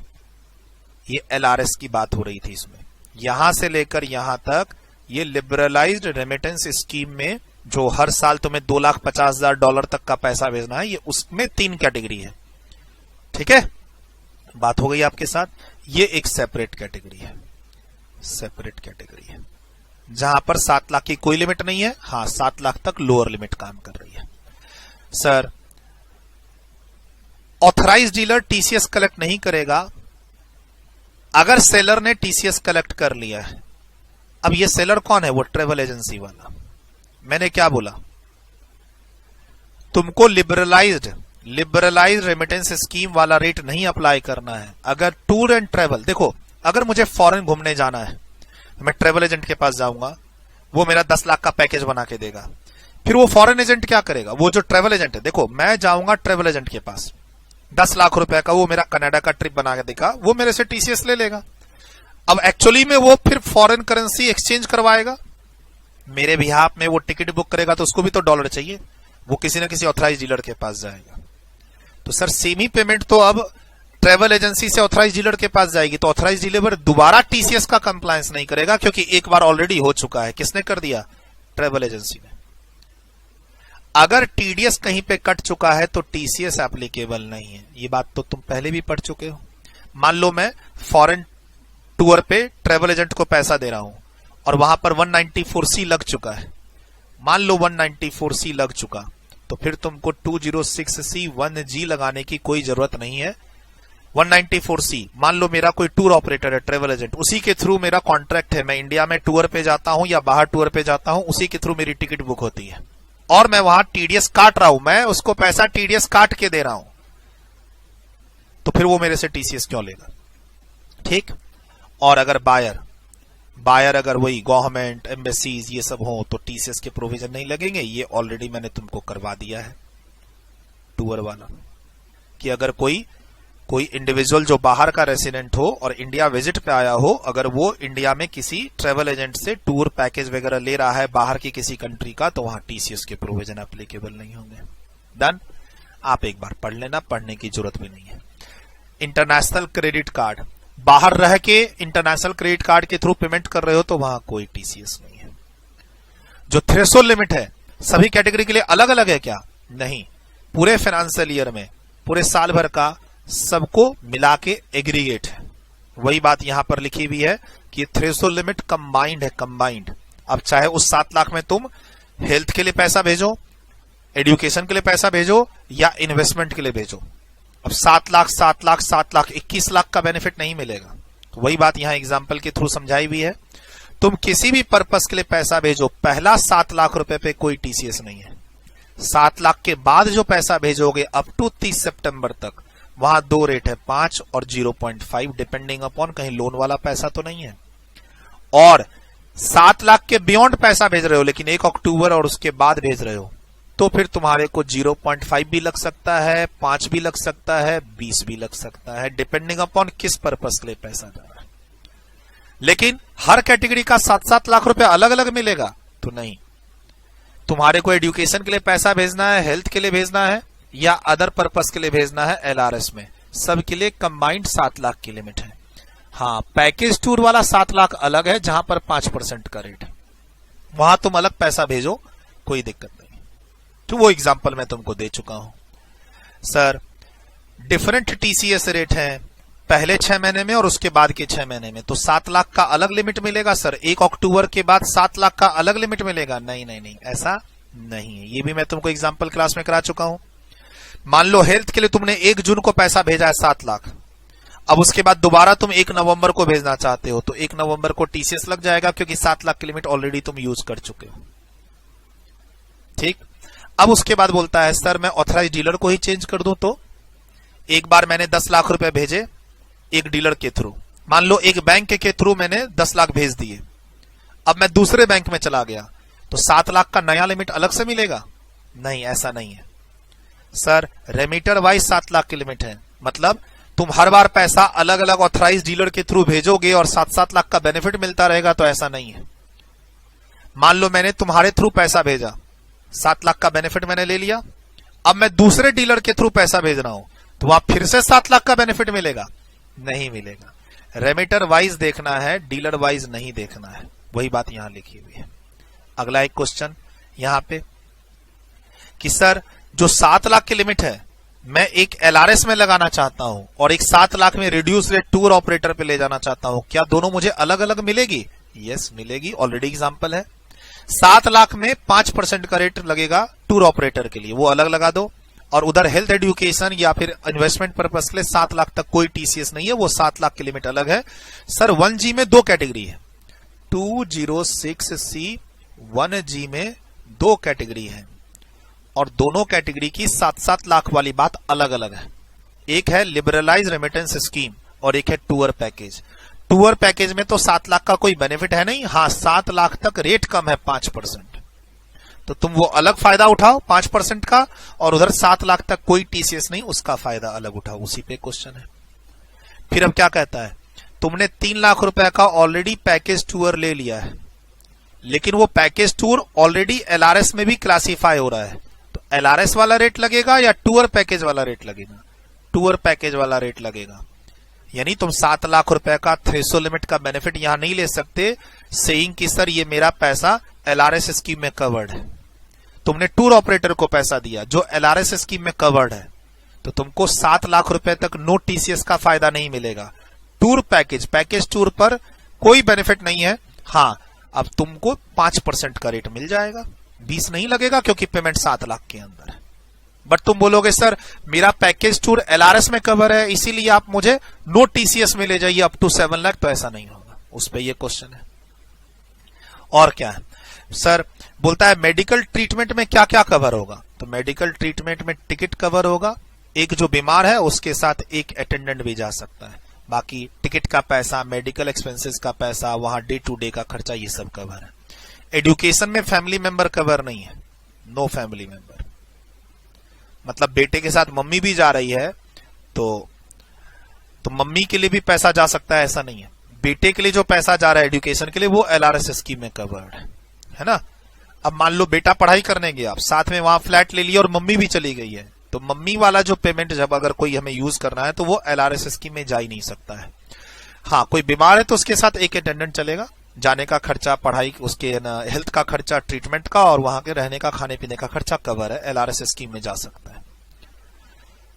ये एलआरएस की बात हो रही थी इसमें। यहां से लेकर यहां तक ये लिबरलाइज्ड रेमिटेंस स्कीम में जो हर साल तुम्हें $2,50,000 तक का पैसा भेजना है, ये उसमें 3 कैटेगरी है। ठीक है, बात हो गई आपके साथ। ये एक सेपरेट कैटेगरी है, सेपरेट कैटेगरी है जहां पर 7 लाख की कोई लिमिट नहीं है। हाँ, 7 लाख तक लोअर लिमिट काम कर रही है। Sir authorise dealer TCS collect नहीं करेगा अगर सेलर ने टीसीएस कलेक्ट कर लिया है। अब ये सेलर कौन है? वो ट्रेवल एजेंसी वाला। मैंने क्या बोला? तुमको लिबरलाइज्ड रेमिटेंस स्कीम वाला रेट नहीं अप्लाई करना है। अगर टूर एंड ट्रेवल, देखो अगर मुझे फॉरेन घूमने जाना है, मैं ट्रेवल एजेंट के पास जाऊंगा, वो मेरा 10 लाख का पैकेज बना के देगा। फिर वो फॉरेन एजेंट क्या करेगा? वो जो ट्रेवल एजेंट है, देखो मैं जाऊंगा ट्रेवल एजेंट के पास, 10 लाख रुपए का वो मेरा कनाडा का ट्रिप बना के देगा, वो मेरे से टीसीएस ले लेगा। अब एक्चुअली में वो फिर फॉरेन करेंसी एक्सचेंज करवाएगा, मेरे बिहाफ में वो टिकट बुक करेगा, तो उसको भी तो डॉलर चाहिए, वो किसी ना किसी ऑथराइज डीलर के पास जाएगा। तो सर सेम ही पेमेंट तो अब ट्रेवल एजेंसी से ऑथराइज डीलर के पास जाएगी, तो ऑथराइज डीलर दोबारा टीसीएस का कंप्लायंस नहीं करेगा, क्योंकि एक बार ऑलरेडी हो चुका है। किसने कर दिया? ट्रेवल एजेंसी ने। अगर टीडीएस कहीं पे कट चुका है तो टीसीएस एप्लीकेबल नहीं है। ये बात तो तुम पहले भी पढ़ चुके हो। मान लो मैं फॉरेन टूर पे ट्रेवल एजेंट को पैसा दे रहा हूं और वहां पर 194C लग चुका है। मान लो 194C लग चुका, तो फिर तुमको 206C1G लगाने की कोई जरूरत नहीं है। 194C, मान लो मेरा कोई टूर ऑपरेटर है, ट्रेवल एजेंट, उसी के थ्रू मेरा कॉन्ट्रैक्ट है, मैं इंडिया में टूर पे जाता हूं या बाहर टूर पे जाता हूं, उसी के थ्रू मेरी टिकट बुक होती है और मैं वहां टीडीएस काट रहा हूं, मैं उसको पैसा टीडीएस काट के दे रहा हूं, तो फिर वो मेरे से टीसीएस क्यों लेगा? ठीक। और अगर बायर अगर वही गवर्नमेंट, एम्बेसीज ये सब हो तो टीसीएस के प्रोविजन नहीं लगेंगे। ये ऑलरेडी मैंने तुमको करवा दिया है टूर वाला, कि अगर कोई इंडिविजुअल जो बाहर का रेसिडेंट हो और इंडिया विजिट पे आया हो, अगर वो इंडिया में किसी ट्रेवल एजेंट से टूर पैकेज वगैरह ले रहा है बाहर की किसी कंट्री का, तो वहां टीसीएस के प्रोविजन एप्लीकेबल नहीं होंगे। डन। आप एक बार पढ़ लेना, पढ़ने की जरूरत भी नहीं है। इंटरनेशनल क्रेडिट कार्ड, बाहर रह के इंटरनेशनल क्रेडिट कार्ड के थ्रू पेमेंट कर रहे हो तो वहां कोई टीसीएस नहीं है। जो थ्रेशोल्ड लिमिट है सभी कैटेगरी के लिए अलग अलग है क्या? नहीं, पूरे फाइनेंशियल ईयर में, पूरे साल भर का सबको मिला के एग्रीगेट है। वही बात यहां पर लिखी हुई है कि थ्रेशोल्ड लिमिट कंबाइंड है, कंबाइंड। अब चाहे उस 7 लाख में तुम हेल्थ के लिए पैसा भेजो, एजुकेशन के लिए पैसा भेजो या इन्वेस्टमेंट के लिए भेजो, अब 7 लाख 7 लाख 7 लाख 21 लाख का बेनिफिट नहीं मिलेगा। तो वही बात यहां एग्जाम्पल के थ्रू समझाई हुई है। तुम किसी भी पर्पस के लिए पैसा भेजो, पहला 7 लाख रुपए पे कोई टीसीएस नहीं है। 7 लाख के बाद जो पैसा भेजोगे अप टू 30 सितंबर तक, वहां दो रेट है, 5 और 0.5 डिपेंडिंग अपॉन कहीं लोन वाला पैसा तो नहीं है। और 7 लाख के बियॉन्ड पैसा भेज रहे हो लेकिन 1 अक्टूबर और उसके बाद भेज रहे हो, तो फिर तुम्हारे को 0.5 भी लग सकता है, 5 भी लग सकता है, 20 भी लग सकता है, डिपेंडिंग अपॉन किस पर्पस के लिए पैसा जा रहा है। लेकिन हर कैटेगरी का 7-7 लाख रुपए अलग अलग मिलेगा तो नहीं। तुम्हारे को एजुकेशन के लिए पैसा भेजना है, हेल्थ के लिए भेजना है या अदर पर्पस के लिए भेजना है एलआरएस में, सब के लिए कंबाइंड 7 लाख की लिमिट है। हाँ, पैकेज टूर वाला 7 लाख अलग है जहां पर 5% का रेट है, वहां तुम अलग पैसा भेजो, कोई दिक्कत नहीं। तो वो एग्जांपल मैं तुमको दे चुका हूं। सर डिफरेंट टीसीएस रेट है पहले 6 महीने में और उसके बाद के 6 महीने में, तो 7 लाख का अलग लिमिट मिलेगा सर, 1 अक्टूबर के बाद 7 लाख का अलग लिमिट मिलेगा? नहीं नहीं नहीं, ऐसा नहीं है। ये भी मैं तुमको एग्जांपल क्लास में करा चुका हूं। मान लो हेल्थ के लिए तुमने 1 जून को पैसा भेजा है 7 लाख, अब उसके बाद दोबारा तुम 1 नवंबर को भेजना चाहते हो, तो 1 नवंबर को टीसीएस लग जाएगा क्योंकि 7 लाख की लिमिट ऑलरेडी तुम यूज कर चुके हो। ठीक, अब उसके बाद बोलता है सर मैं ऑथराइज डीलर को ही चेंज कर दूं, तो एक बार मैंने 10 लाख रुपए भेजे एक डीलर के थ्रू, मान लो एक बैंक के थ्रू मैंने 10 लाख भेज दिए, अब मैं दूसरे बैंक में चला गया तो 7 लाख का नया लिमिट अलग से मिलेगा? नहीं, ऐसा नहीं है सर। रेमिटर वाइज 7 लाख की लिमिट है, मतलब तुम हर बार पैसा अलग अलग ऑथराइज डीलर के थ्रू भेजोगे और 7-7 लाख का बेनिफिट मिलता रहेगा, तो ऐसा नहीं है। मान लो मैंने तुम्हारे थ्रू पैसा भेजा, 7 लाख का बेनिफिट मैंने ले लिया, अब मैं दूसरे डीलर के थ्रू पैसा भेज रहा हूं, तो वहां फिर से 7 लाख का बेनिफिट मिलेगा? नहीं मिलेगा। रेमिटर वाइज देखना है, डीलर वाइज नहीं देखना है, वही बात यहां लिखी हुई है। अगला एक क्वेश्चन यहां पे कि सर जो 7 लाख की लिमिट है मैं एक एलआरएस में लगाना चाहता हूं और एक 7 लाख में रिड्यूस रेट टूर ऑपरेटर पे ले जाना चाहता हूं, क्या दोनों मुझे अलग अलग मिलेगी? यस मिलेगी, ऑलरेडी एग्जांपल है। 7 लाख में 5% का रेट लगेगा टूर ऑपरेटर के लिए, वो अलग लगा दो, और उधर हेल्थ एजुकेशन या फिर इन्वेस्टमेंट पर्पस के लिए 7 लाख तक कोई टीसीएस नहीं है, वो 7 लाख की लिमिट अलग है। सर 1G में 2 कैटेगरी है, 206C 1G में 2 कैटेगरी है और दोनों कैटेगरी की 7-7 लाख वाली बात अलग अलग है। एक है लिबरलाइज रेमिटेंस स्कीम और एक है टूर पैकेज। टूर पैकेज में तो 7 लाख का कोई बेनिफिट है नहीं, हाँ 7 लाख तक रेट कम है 5%, तो तुम वो अलग फायदा उठाओ 5% का, और उधर 7 लाख तक कोई टीसीएस नहीं, उसका फायदा अलग उठाओ। उसी पे क्वेश्चन है। फिर अब क्या कहता है, तुमने 3 लाख रुपए का ऑलरेडी पैकेज टूर ले लिया है, लेकिन वो पैकेज टूर ऑलरेडी एलआरएस में भी क्लासीफाई हो रहा है, तो एलआरएस वाला रेट लगेगा या टूर पैकेज वाला रेट लगेगा? टूर पैकेज वाला रेट लगेगा। यानी तुम 7 लाख रुपए का थ्रेशोल्ड लिमिट का बेनिफिट यहां नहीं ले सकते, सेइंग कि सर ये मेरा पैसा एलआरएस स्कीम में कवर्ड है। तुमने टूर ऑपरेटर को पैसा दिया जो एलआरएस स्कीम में कवर्ड है, तो तुमको 7 लाख रुपए तक नो टीसीएस का फायदा नहीं मिलेगा। टूर पैकेज टूर पर कोई बेनिफिट नहीं है, हाँ अब तुमको 5% का रेट मिल जाएगा, 20 नहीं लगेगा क्योंकि पेमेंट 7 लाख के अंदर है। बट तुम बोलोगे सर मेरा पैकेज टूर एलआरएस में कवर है इसीलिए आप मुझे नो टीसीएस में ले जाइए अप टू 7 लाख, तो ऐसा नहीं होगा। उस पर यह क्वेश्चन है। और क्या है सर, बोलता है मेडिकल ट्रीटमेंट में क्या क्या कवर होगा, तो मेडिकल ट्रीटमेंट में टिकट कवर होगा, एक जो बीमार है उसके साथ एक अटेंडेंट भी जा सकता है, बाकी टिकट का पैसा, मेडिकल एक्सपेंसेस का पैसा, वहां डे टू डे का खर्चा, ये सब कवर है। एजुकेशन में फैमिली मेंबर कवर नहीं है, नो फैमिली मेंबर, मतलब बेटे के साथ मम्मी भी जा रही है तो मम्मी के लिए भी पैसा जा सकता है, ऐसा नहीं है। बेटे के लिए जो पैसा जा रहा है एजुकेशन के लिए वो एलआरएस स्कीम में कवर्ड है ना। अब मान लो बेटा पढ़ाई करने गया, साथ में वहां फ्लैट ले लिया और मम्मी भी चली गई है, तो मम्मी वाला जो पेमेंट जब अगर कोई हमें यूज करना है तो वो एलआरएस स्कीम में जा ही नहीं सकता है। हाँ कोई बीमार है तो उसके साथ एक अटेंडेंट चलेगा, जाने का खर्चा, पढ़ाई, उसके हेल्थ का खर्चा, ट्रीटमेंट का और वहां के रहने का, खाने पीने का खर्चा कवर है, एलआरएस स्कीम में जा सकता है।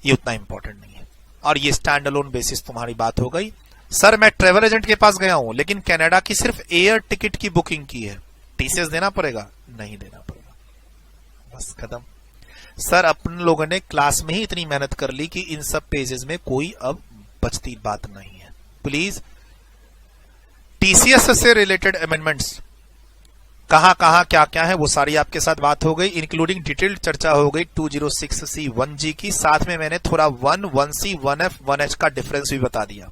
ये उतना इंपॉर्टेंट नहीं है। और ये स्टैंड अलोन बेसिस तुम्हारी बात हो गई। सर मैं ट्रेवल एजेंट के पास गया हूं लेकिन कनाडा की सिर्फ एयर टिकट की बुकिंग की है, टीसीएस देना पड़ेगा? नहीं देना पड़ेगा, बस खत्म। सर अपन लोगों ने क्लास में ही इतनी मेहनत कर ली कि इन सब पेजेस में कोई अब बचती बात नहीं है। प्लीज टीसीएस से रिलेटेड अमेंडमेंट्स कहां कहां क्या क्या है वो सारी आपके साथ बात हो गई, इंक्लूडिंग डिटेल्ड चर्चा हो गई 206C 1G की। साथ में मैंने थोड़ा 1C 1F 1H का डिफरेंस भी बता दिया।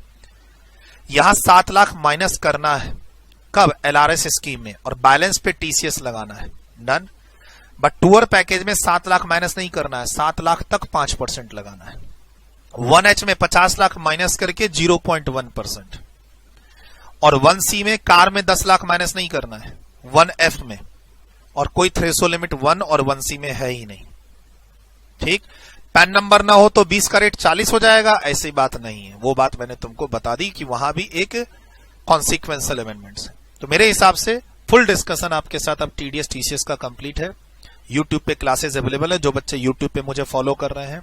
यहां 7 लाख माइनस करना है कब, एलआरएस स्कीम में, और बैलेंस पे टीसीएस लगाना है, डन। बट टूर पैकेज में 7 लाख माइनस नहीं करना है, 7 लाख तक 5% लगाना है। 1H में 50 लाख माइनस करके 0.1%, और 1C में कार में 10 लाख माइनस नहीं करना है 1F में, और कोई थ्रेशोल्ड लिमिट 1 और 1C में है ही नहीं। ठीक, पैन नंबर ना हो तो 20 का रेट 40 हो जाएगा, ऐसी बात नहीं है। वो बात मैंने तुमको बता दी कि वहां भी एक कॉन्सिक्वेंशियल अमेंडमेंट्स है। तो मेरे हिसाब से फुल डिस्कशन आपके साथ अब टीडीएस टीसीएस का कंप्लीट है। यूट्यूब पे क्लासेस अवेलेबल है, जो बच्चे यूट्यूब पे मुझे फॉलो कर रहे हैं।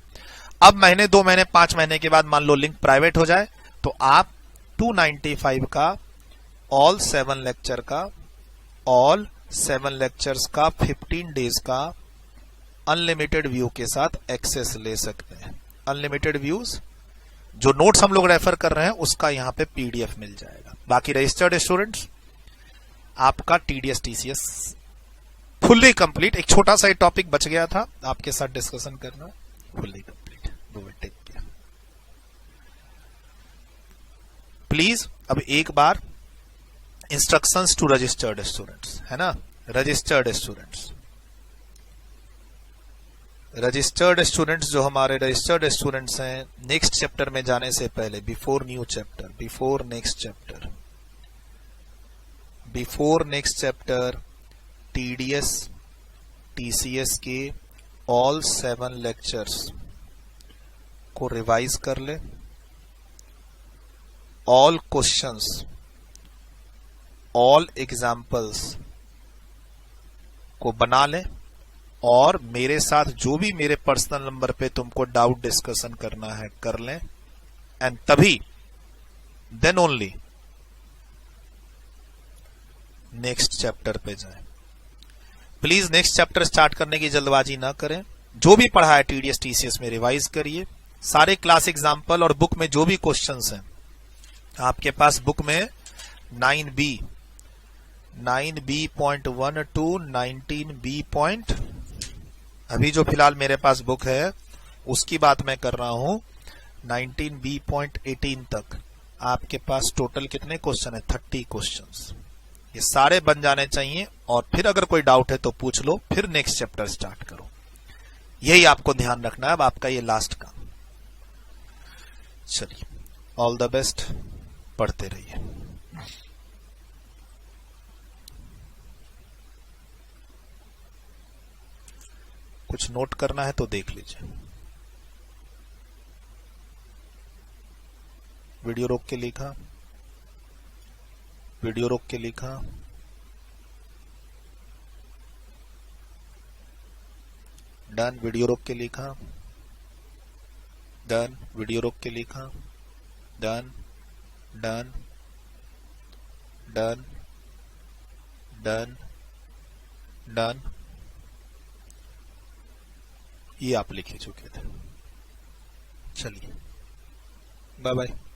अब महीने 2 महीने 5 महीने के बाद मान लो लिंक प्राइवेट हो जाए तो आप 295 का ऑल 7 लेक्चर का, ऑल 7 लेक्चर्स का 15 डेज का अनलिमिटेड व्यू के साथ एक्सेस ले सकते हैं। अनलिमिटेड व्यूज, जो नोट्स हम लोग रेफर कर रहे हैं उसका यहां पे पीडीएफ मिल जाएगा। बाकी रजिस्टर्ड स्टूडेंट्स आपका टीडीएस टीसीएस फुल्ली कंप्लीट। एक छोटा सा टॉपिक बच गया था आपके साथ डिस्कशन करना, fully complete. Take care. Please अब एक बार इंस्ट्रक्शंस टू रजिस्टर्ड स्टूडेंट्स, है ना, रजिस्टर्ड स्टूडेंट्स। रजिस्टर्ड स्टूडेंट्स जो हमारे रजिस्टर्ड स्टूडेंट्स हैं, नेक्स्ट चैप्टर में जाने से पहले, before new chapter, before next chapter, before next chapter TDS TCS के ऑल 7 लेक्चर्स को रिवाइज कर ले, ऑल क्वेश्चंस, ऑल एग्जाम्पल्स को बना ले, और मेरे साथ जो भी मेरे पर्सनल नंबर पे तुमको डाउट डिस्कशन करना है कर लें, एंड तभी देन ओनली नेक्स्ट चैप्टर पे जाएं। प्लीज नेक्स्ट चैप्टर स्टार्ट करने की जल्दबाजी ना करें। जो भी पढ़ा है टीडीएस टीसीएस में रिवाइज करिए, सारे क्लास एग्जाम्पल, और बुक में जो भी क्वेश्चंस हैं आपके पास, बुक में 9B.1 to 19B. अभी जो फिलहाल मेरे पास बुक है उसकी बात मैं कर रहा हूं, 19B.18 तक आपके पास टोटल कितने क्वेश्चन है, 30 क्वेश्चंस। ये सारे बन जाने चाहिए, और फिर अगर कोई डाउट है तो पूछ लो, फिर नेक्स्ट चैप्टर स्टार्ट करो। यही आपको ध्यान रखना है। अब आपका ये लास्ट काम। चलिए, ऑल द बेस्ट, पढ़ते रहिए। कुछ नोट करना है तो देख लीजिए। वीडियो रोक के लिखा, वीडियो रोक के लिखा, डन। वीडियो रोक के लिखा, डन। वीडियो रोक के लिखा, done done done done done. ये आप लिख ही चुके थे। चलिए, बाय बाय।